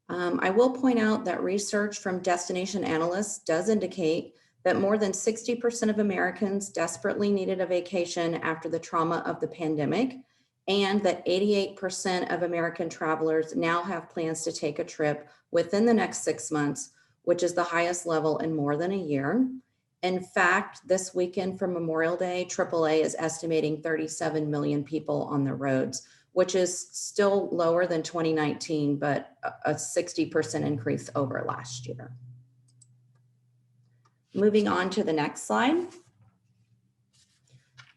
I will point out that research from destination analysts does indicate that more than 60% of Americans desperately needed a vacation after the trauma of the pandemic, and that 88% of American travelers now have plans to take a trip within the next 6 months, which is the highest level in more than a year. In fact, this weekend for Memorial Day, AAA is estimating 37 million people on the roads, which is still lower than 2019, but a 60% increase over last year. Moving on to the next slide.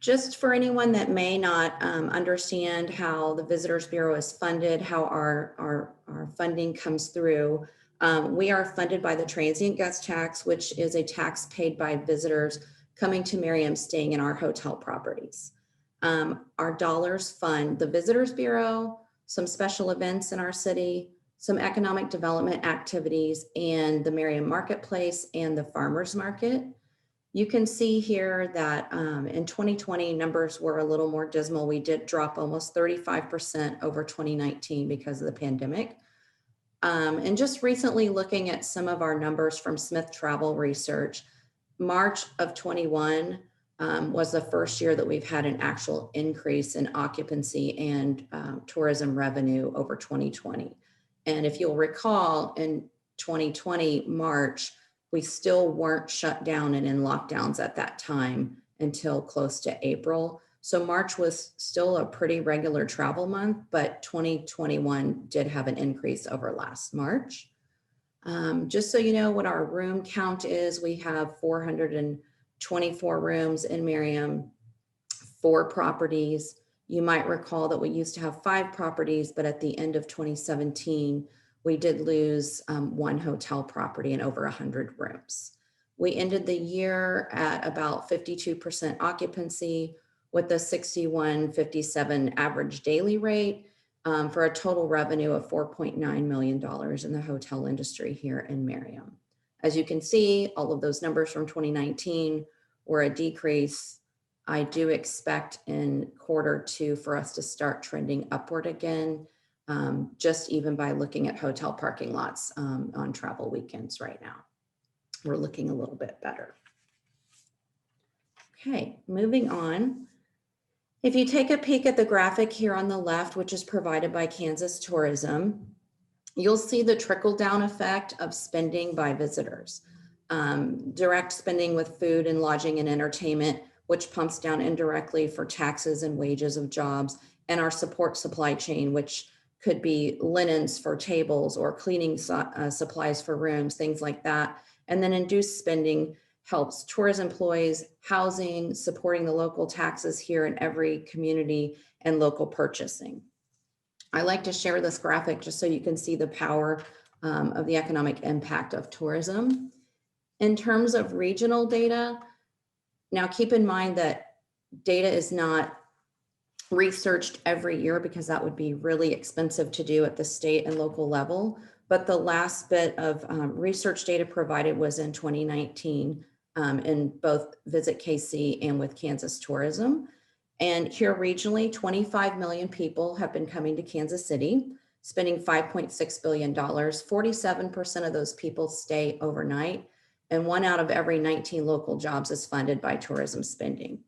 Just for anyone that may not understand how the Visitors Bureau is funded, how our funding comes through, we are funded by the transient guest tax, which is a tax paid by visitors coming to Merriam staying in our hotel properties. Our dollars fund the Visitors Bureau, some special events in our city, some economic development activities, and the Merriam Marketplace and the Farmers Market. You can see here that in 2020, numbers were a little more dismal. We did drop almost 35% over 2019 because of the pandemic. And just recently looking at some of our numbers from Smith Travel Research, March of 21 was the first year that we've had an actual increase in occupancy and tourism revenue over 2020. And if you'll recall, in 2020, March, we still weren't shut down and in lockdowns at that time until close to April. So March was still a pretty regular travel month, but 2021 did have an increase over last March. Just so you know what our room count is, we have 424 rooms in Merriam, 4 properties. You might recall that we used to have 5 properties, but at the end of 2017, we did lose 1 hotel property and over 100 rooms. We ended the year at about 52% occupancy with a 61.57 average daily rate for a total revenue of $4.9 million in the hotel industry here in Merriam. As you can see, all of those numbers from 2019 were a decrease. I do expect in Q2 for us to start trending upward again, just even by looking at hotel parking lots on travel weekends right now. We're looking a little bit better. Okay, moving on. If you take a peek at the graphic here on the left, which is provided by Kansas Tourism, you'll see the trickle-down effect of spending by visitors. Direct spending with food and lodging and entertainment, which pumps down indirectly for taxes and wages of jobs, and our support supply chain, which could be linens for tables or cleaning supplies for rooms, things like that. And then induced spending helps tourism employees, housing, supporting the local taxes here in every community, and local purchasing. I like to share this graphic just so you can see the power of the economic impact of tourism. In terms of regional data, now keep in mind that data is not researched every year because that would be really expensive to do at the state and local level. But the last bit of research data provided was in 2019 in both Visit KC and with Kansas Tourism. And here regionally, 25 million people have been coming to Kansas City, spending $5.6 billion. 47% of those people stay overnight, and 1 out of every 19 local jobs is funded by tourism spending.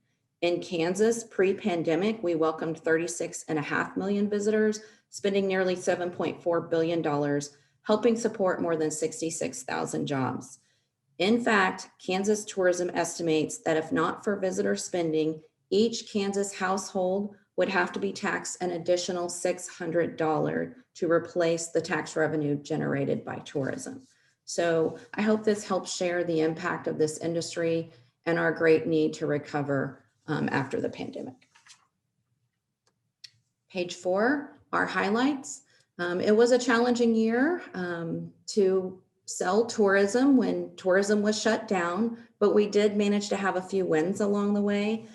In Kansas, pre-pandemic, we welcomed 36.5 million visitors, spending nearly $7.4 billion, helping support more than 66,000 jobs. In fact, Kansas Tourism estimates that if not for visitor spending, each Kansas household would have to be taxed an additional $600 to replace the tax revenue generated by tourism. So I hope this helps share the impact of this industry and our great need to recover after the pandemic. Page 4, our highlights. It was a challenging year to sell tourism when tourism was shut down, but we did manage to have a few wins along the way.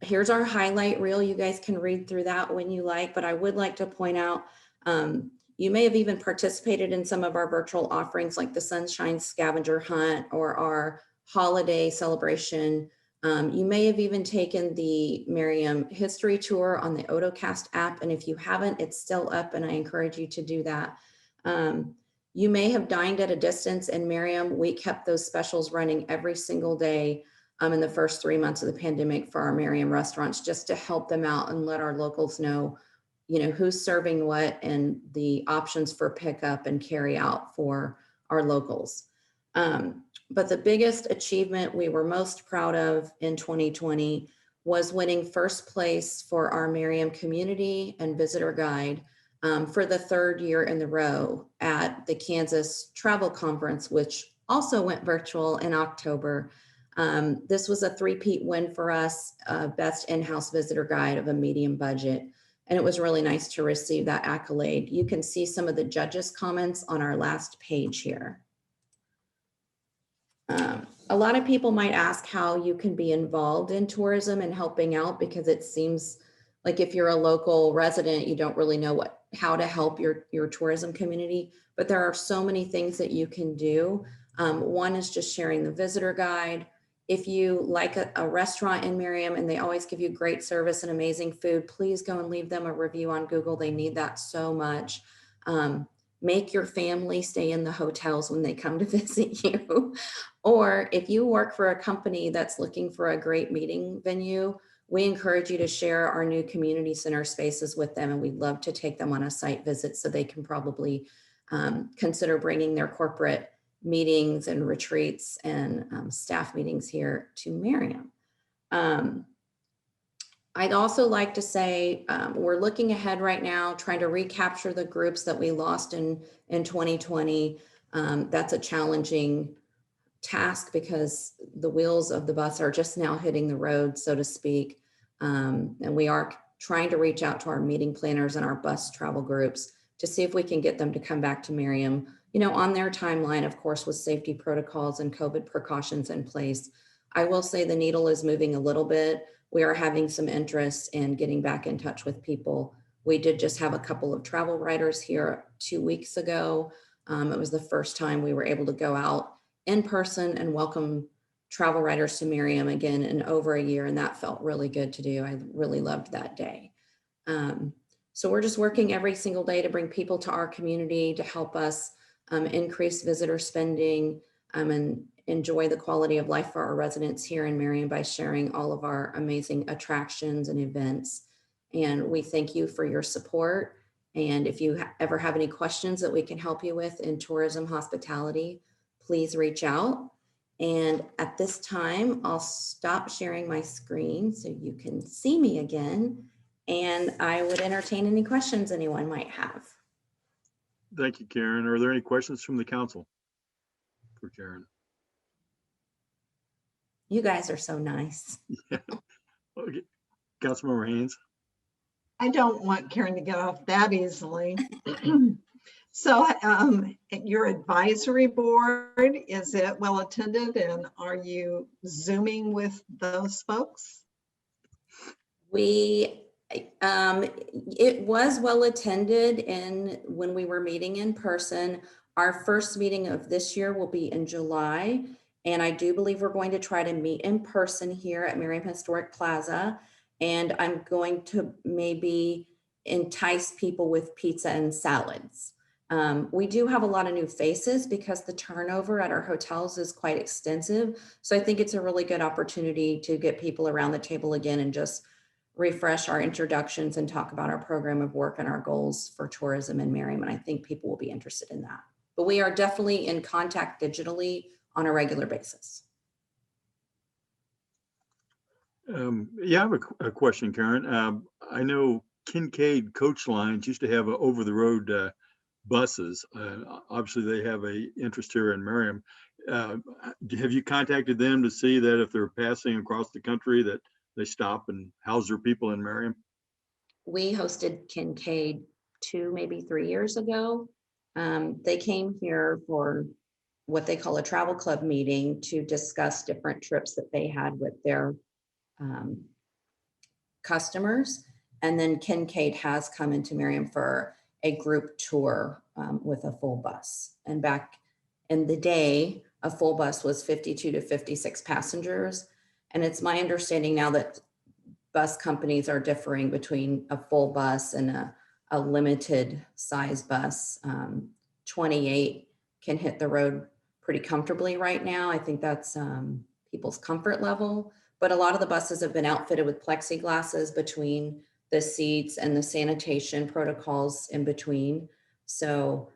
Here's our highlight reel. You guys can read through that when you like, but I would like to point out, you may have even participated in some of our virtual offerings like the Sunshine Scavenger Hunt or our holiday celebration. You may have even taken the Merriam History Tour on the AutoCast app. And if you haven't, it's still up and I encourage you to do that. You may have dined at a distance in Merriam. We kept those specials running every single day in the first 3 months of the pandemic for our Merriam restaurants, just to help them out and let our locals know, you know, who's serving what and the options for pickup and carry out for our locals. But the biggest achievement we were most proud of in 2020 was winning first place for our Merriam Community and Visitor Guide for the 3rd year in a row at the Kansas Travel Conference, which also went virtual in October. This was a three-peat win for us, best in-house visitor guide of a medium budget. And it was really nice to receive that accolade. You can see some of the judges' comments on our last page here. A lot of people might ask how you can be involved in tourism and helping out, because it seems like if you're a local resident, you don't really know how to help your tourism community, but there are so many things that you can do. One is just sharing the visitor guide. If you like a restaurant in Merriam and they always give you great service and amazing food, please go and leave them a review on Google. They need that so much. make your family stay in the hotels when they come to visit you. Or if you work for a company that's looking for a great meeting venue, we encourage you to share our new community center spaces with them. And we'd love to take them on a site visit so they can probably consider bringing their corporate meetings and retreats and staff meetings here to Merriam. I'd also like to say we're looking ahead right now, trying to recapture the groups that we lost in 2020. That's a challenging task because the wheels of the bus are just now hitting the road, so to speak. And we are trying to reach out to our meeting planners and our bus travel groups to see if we can get them to come back to Merriam, you know, on their timeline, of course, with safety protocols and COVID precautions in place. I will say the needle is moving a little bit. We are having some interest in getting back in touch with people. We did just have a couple of travel writers here 2 weeks ago. It was the first time we were able to go out in person and welcome travel writers to Merriam again in over a year. And that felt really good to do. I really loved that day. So we're just working every single day to bring people to our community to help us increase visitor spending and enjoy the quality of life for our residents here in Merriam by sharing all of our amazing attractions and events. And we thank you for your support. And if you ever have any questions that we can help you with in tourism hospitality, please reach out. And at this time, I'll stop sharing my screen so you can see me again. And I would entertain any questions anyone might have. Thank you, Karen. Are there any questions from the council for Karen? You guys are so nice. Yeah. Okay. Councilmember Haynes. I don't want Karen to get off that easily. So your advisory board, is it well attended, and are you Zooming with those folks? It was well attended when we were meeting in person. Our first meeting of this year will be in July. And I do believe we're going to try to meet in person here at Merriam Historic Plaza. And I'm going to maybe entice people with pizza and salads. We do have a lot of new faces because the turnover at our hotels is quite extensive. So I think it's a really good opportunity to get people around the table again and just refresh our introductions and talk about our program of work and our goals for tourism in Merriam. And I think people will be interested in that. But we are definitely in contact digitally on a regular basis. Yeah, I have a question, Karen. I know Kincaid coach lines used to have over-the-road buses. Obviously, they have an interest here in Merriam. Have you contacted them to see that if they're passing across the country that they stop and house their people in Merriam? We hosted Kincaid 2, maybe 3 years ago. They came here for what they call a travel club meeting to discuss different trips that they had with their customers. And then Kincaid has come into Merriam for a group tour with a full bus. And back in the day, a full bus was 52 to 56 passengers. And it's my understanding now that bus companies are differing between a full bus and a limited size bus. 28 can hit the road pretty comfortably right now. I think that's people's comfort level. But a lot of the buses have been outfitted with plexiglasses between the seats and the sanitation protocols in between. So,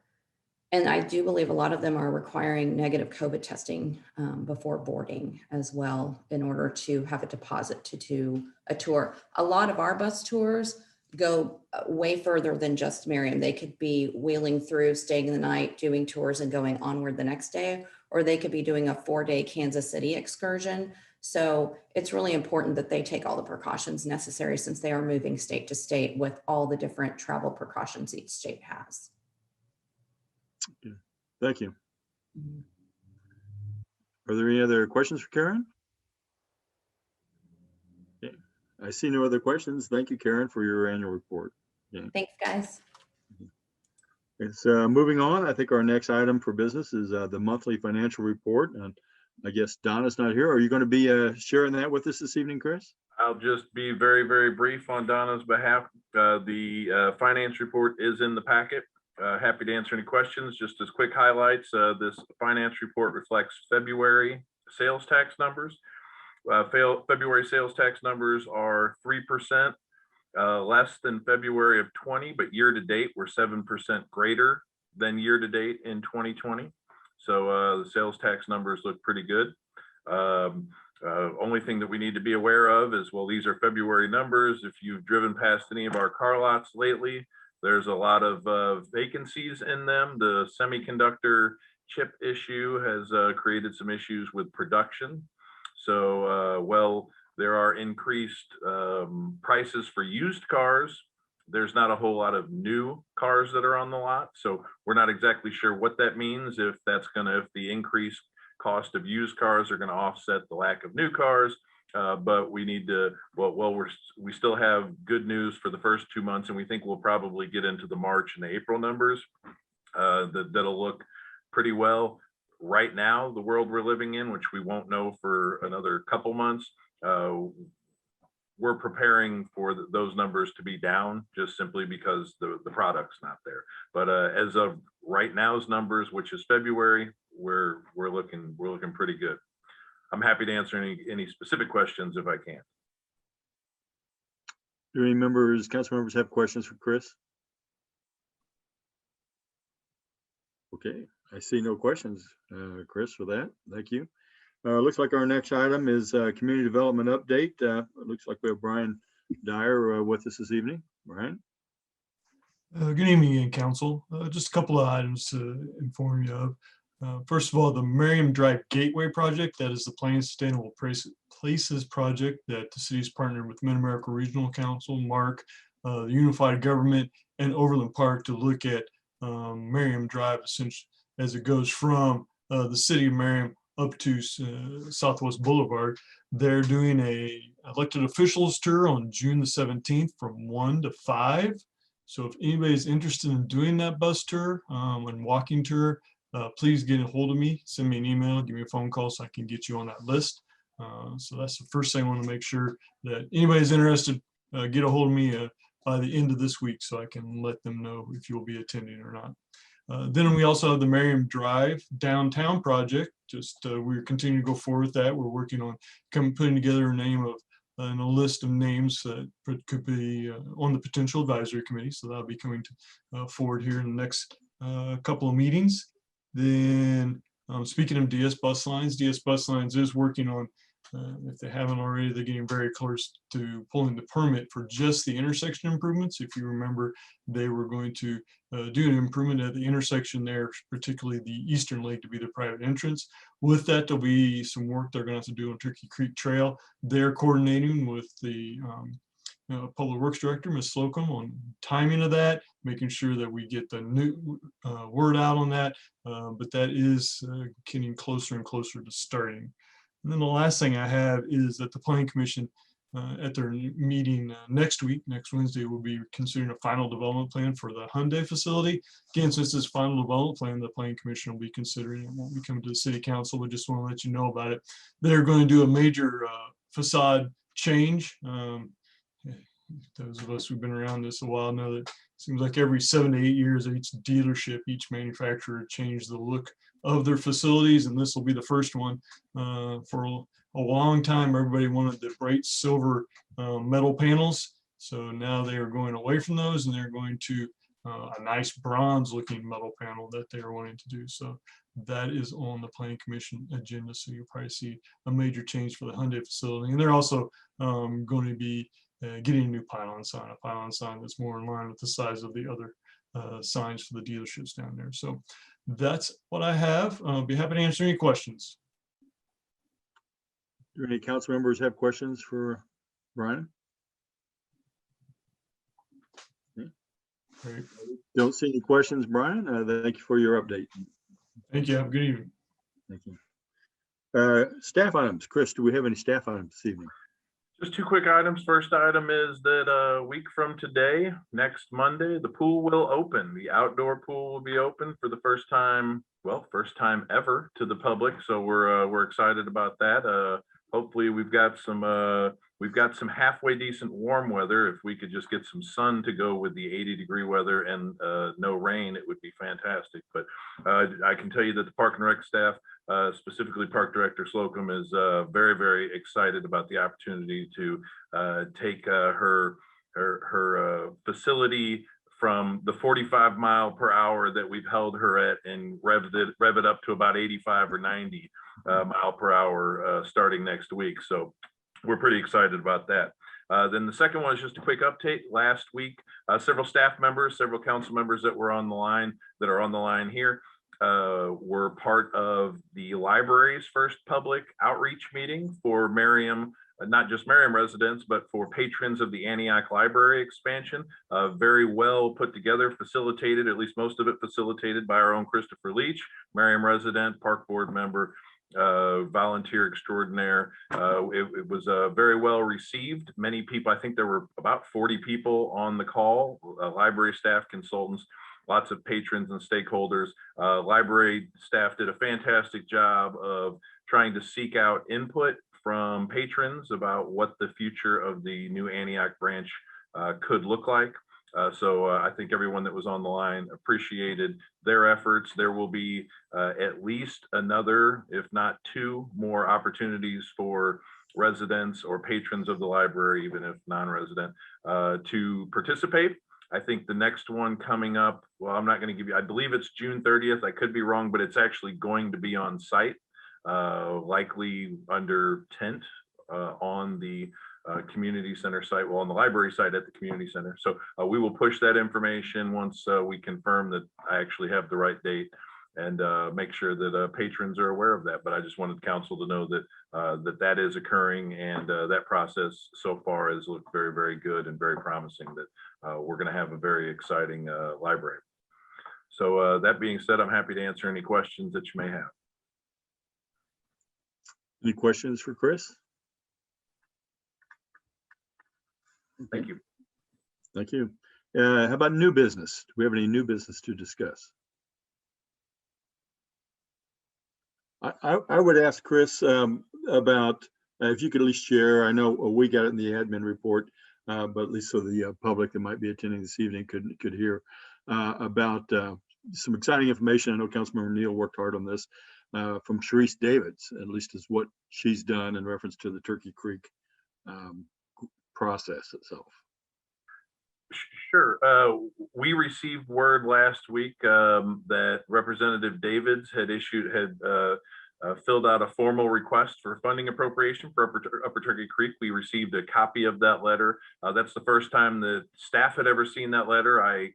and I do believe a lot of them are requiring negative COVID testing before boarding as well in order to have a deposit to do a tour. A lot of our bus tours go way further than just Merriam. They could be wheeling through, staying the night, doing tours and going onward the next day, or they could be doing a 4-day Kansas City excursion. So it's really important that they take all the precautions necessary since they are moving state to state with all the different travel precautions each state has. Okay. Thank you. Are there any other questions for Karen? Okay. I see no other questions. Thank you, Karen, for your annual report. Yeah. Thanks, guys. It's moving on. I think our next item for business is the monthly financial report. And I guess Donna's not here. Are you going to be sharing that with us this evening, Chris? I'll just be very, very brief on Donna's behalf. The finance report is in the packet. Happy to answer any questions. Just as quick highlights, this finance report reflects February sales tax numbers. February sales tax numbers are 3% less than February of 20, but year to date we're 7% greater than year to date in 2020. So the sales tax numbers look pretty good. Only thing that we need to be aware of is, well, these are February numbers. If you've driven past any of our car lots lately, there's a lot of vacancies in them. The semiconductor chip issue has created some issues with production. So, well, there are increased prices for used cars. There's not a whole lot of new cars that are on the lot. So we're not exactly sure what that means, if the increased cost of used cars are gonna offset the lack of new cars. But we need to, we still have good news for the first 2 months, and we think we'll probably get into the March and the April numbers that'll look pretty well. Right now, the world we're living in, which we won't know for another couple months, we're preparing for those numbers to be down just simply because the product's not there. But as of right now's numbers, which is February, we're looking pretty good. I'm happy to answer any specific questions if I can. Do any council members have questions for Chris? Okay, I see no questions, Chris, for that. Thank you. Looks like our next item is community development update. It looks like we have Brian Dyer with us this evening. Brian? Good evening, again, council. Just a couple of items to inform you of. First of all, the Merriam Drive Gateway project, that is the Plain Sustainable Places project that the city's partnered with Mid-America Regional Council, MARC, the Unified Government, and Overland Park to look at Merriam Drive, essentially, as it goes from the city of Merriam up to Southwest Boulevard. They're doing a elected officials tour on June the 17th from 1 to 5. So if anybody's interested in doing that bus tour and walking tour, please get a hold of me, send me an email, give me a phone call so I can get you on that list. So that's the first thing I want to make sure that anybody's interested, get a hold of me by the end of this week so I can let them know if you'll be attending or not. Then we also have the Merriam Drive downtown project. Just we're continuing to go forward with that. We're working on putting together a name of and a list of names that could be on the potential advisory committee. So that'll be coming to forward here in the next couple of meetings. Then speaking of DS Bus Lines is working on, if they haven't already, they're getting very close to pulling the permit for just the intersection improvements. If you remember, they were going to do an improvement at the intersection there, particularly the eastern leg to be the private entrance. With that, there'll be some work they're going to have to do on Turkey Creek Trail. They're coordinating with the Public Works Director, Ms. Slocum, on timing of that, making sure that we get the new word out on that. But that is getting closer and closer to starting. And then the last thing I have is that the Planning Commission at their meeting next week, next Wednesday, will be considering a final development plan for the Hyundai facility. Again, since this final development plan, the Planning Commission will be considering it. Won't be coming to the City Council, but just want to let you know about it. They're going to do a major facade change. Those of us who've been around this a while know that it seems like every 7 to 8 years, each dealership, each manufacturer changes the look of their facilities, and this will be the first one. For a long time, everybody wanted the bright silver metal panels. So now they are going away from those, and they're going to a nice bronze looking metal panel that they are wanting to do. So that is on the Planning Commission agenda. So you'll probably see a major change for the Hyundai facility. And they're also going to be getting a new pylon sign that's more in line with the size of the other signs for the dealerships down there. So that's what I have. I'll be happy to answer any questions. Do any council members have questions for Brian? Great. Don't see any questions, Brian. Thank you for your update. Thank you. Have a good evening. Thank you. Staff items. Chris, do we have any staff items this evening? Just 2 quick items. First item is that a week from today, next Monday, the pool will open. The outdoor pool will be open for the first time, well, first time ever to the public. So we're excited about that. hopefully we've got some halfway decent warm weather. If we could just get some sun to go with the 80-degree weather and no rain, it would be fantastic. But I can tell you that the Park and Rec staff, specifically Park Director Slocum, is very, very excited about the opportunity to take her facility from the 45 mile per hour that we've held her at and rev it up to about 85 or 90 mile per hour starting next week. So we're pretty excited about that. Then the second one is just a quick update. Last week, several staff members, several council members that were on the line, that are on the line here, were part of the library's first public outreach meeting for Merriam, not just Merriam residents, but for patrons of the Antioch Library expansion. Very well put together, facilitated, at least most of it facilitated by our own Christopher Leach, Merriam resident, park board member, volunteer extraordinaire. It was very well received. Many people, I think there were about 40 people on the call, library staff, consultants, lots of patrons and stakeholders. Library staff did a fantastic job of trying to seek out input from patrons about what the future of the new Antioch branch could look like. So I think everyone that was on the line appreciated their efforts. There will be at least another, if not two more opportunities for residents or patrons of the library, even if non-resident, to participate. I think the next one coming up, well, I'm not going to give you, I believe it's June 30th. I could be wrong, but it's actually going to be on site, likely under tent on the community center site, well, on the library site at the community center. So we will push that information once we confirm that I actually have the right date, and make sure that patrons are aware of that. But I just wanted council to know that that is occurring, and that process so far has looked very, very good and very promising, that we're going to have a very exciting library. So that being said, I'm happy to answer any questions that you may have. Any questions for Chris? Thank you. Thank you. How about new business? Do we have any new business to discuss? I would ask Chris about if you could at least share, I know we got it in the admin report, but at least so the public that might be attending this evening could hear about some exciting information. I know Councilmember Neal worked hard on this from Sharice Davids, at least is what she's done in reference to the Turkey Creek process itself. Sure. We received word last week that Representative Davids had filled out a formal request for funding appropriation for Upper Turkey Creek. We received a copy of that letter. That's the first time that staff had ever seen that letter. I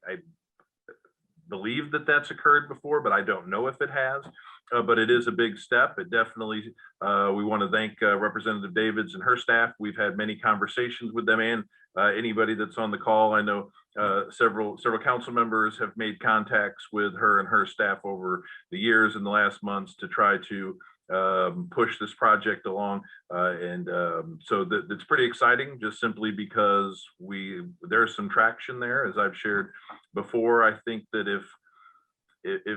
believe that that's occurred before, but I don't know if it has. But it is a big step. It definitely, we want to thank Representative Davids and her staff. We've had many conversations with them, and anybody that's on the call. I know several council members have made contacts with her and her staff over the years and the last months to try to push this project along. So it's pretty exciting, just simply because there's some traction there. As I've shared before, I think that if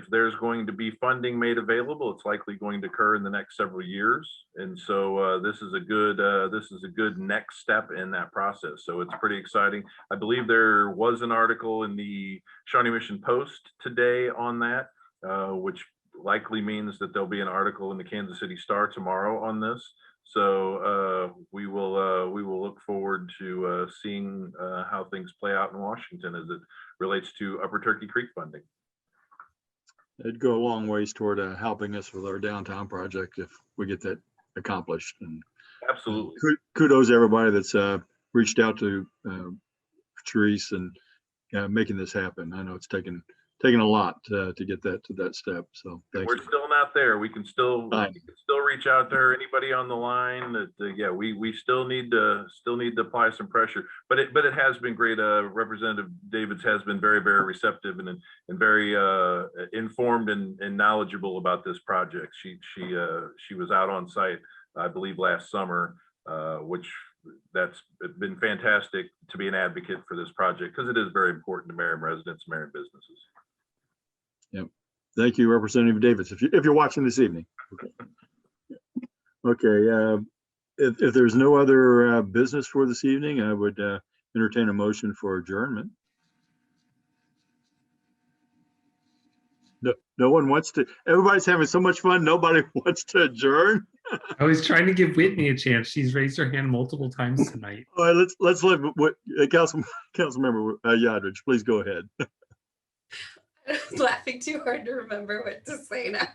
there's going to be funding made available, it's likely going to occur in the next several years. And so this is a good next step in that process. So it's pretty exciting. I believe there was an article in the Shawnee Mission Post today on that, which likely means that there'll be an article in the Kansas City Star tomorrow on this. So we will look forward to seeing how things play out in Washington as it relates to Upper Turkey Creek funding. It'd go a long ways toward helping us with our downtown project if we get that accomplished. And absolutely, kudos to everybody that's reached out to Therese and making this happen. I know it's taken a lot to get that to that step. So we're still not there. We can still reach out to her. Anybody on the line that yeah, we still need to apply some pressure. But it has been great. Representative Davids has been very, very receptive and very informed and knowledgeable about this project. She was out on site, I believe, last summer, which that's been fantastic to be an advocate for this project because it is very important to Merriam residents, Merriam businesses. Yep. Thank you, Representative Davids. If you're watching this evening. Okay. If there's no other business for this evening, I would entertain a motion for adjournment. No one wants to, everybody's having so much fun. Nobody wants to adjourn. I was trying to give Whitney a chance. She's raised her hand multiple times tonight. All right, let's let what Councilmember Yadrich, please go ahead. I'm laughing too hard to remember what to say now.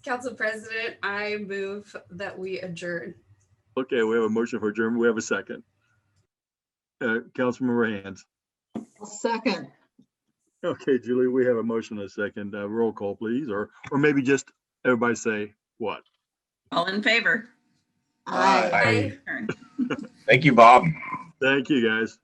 Council President, I move that we adjourn. Okay, we have a motion for adjournment. We have a second. Councilmember Hands. I'll second. Okay, Julie, we have a motion and a second. Roll call, please, or maybe just everybody say what? All in favor? Aye. Thank you, Bob. Thank you, guys.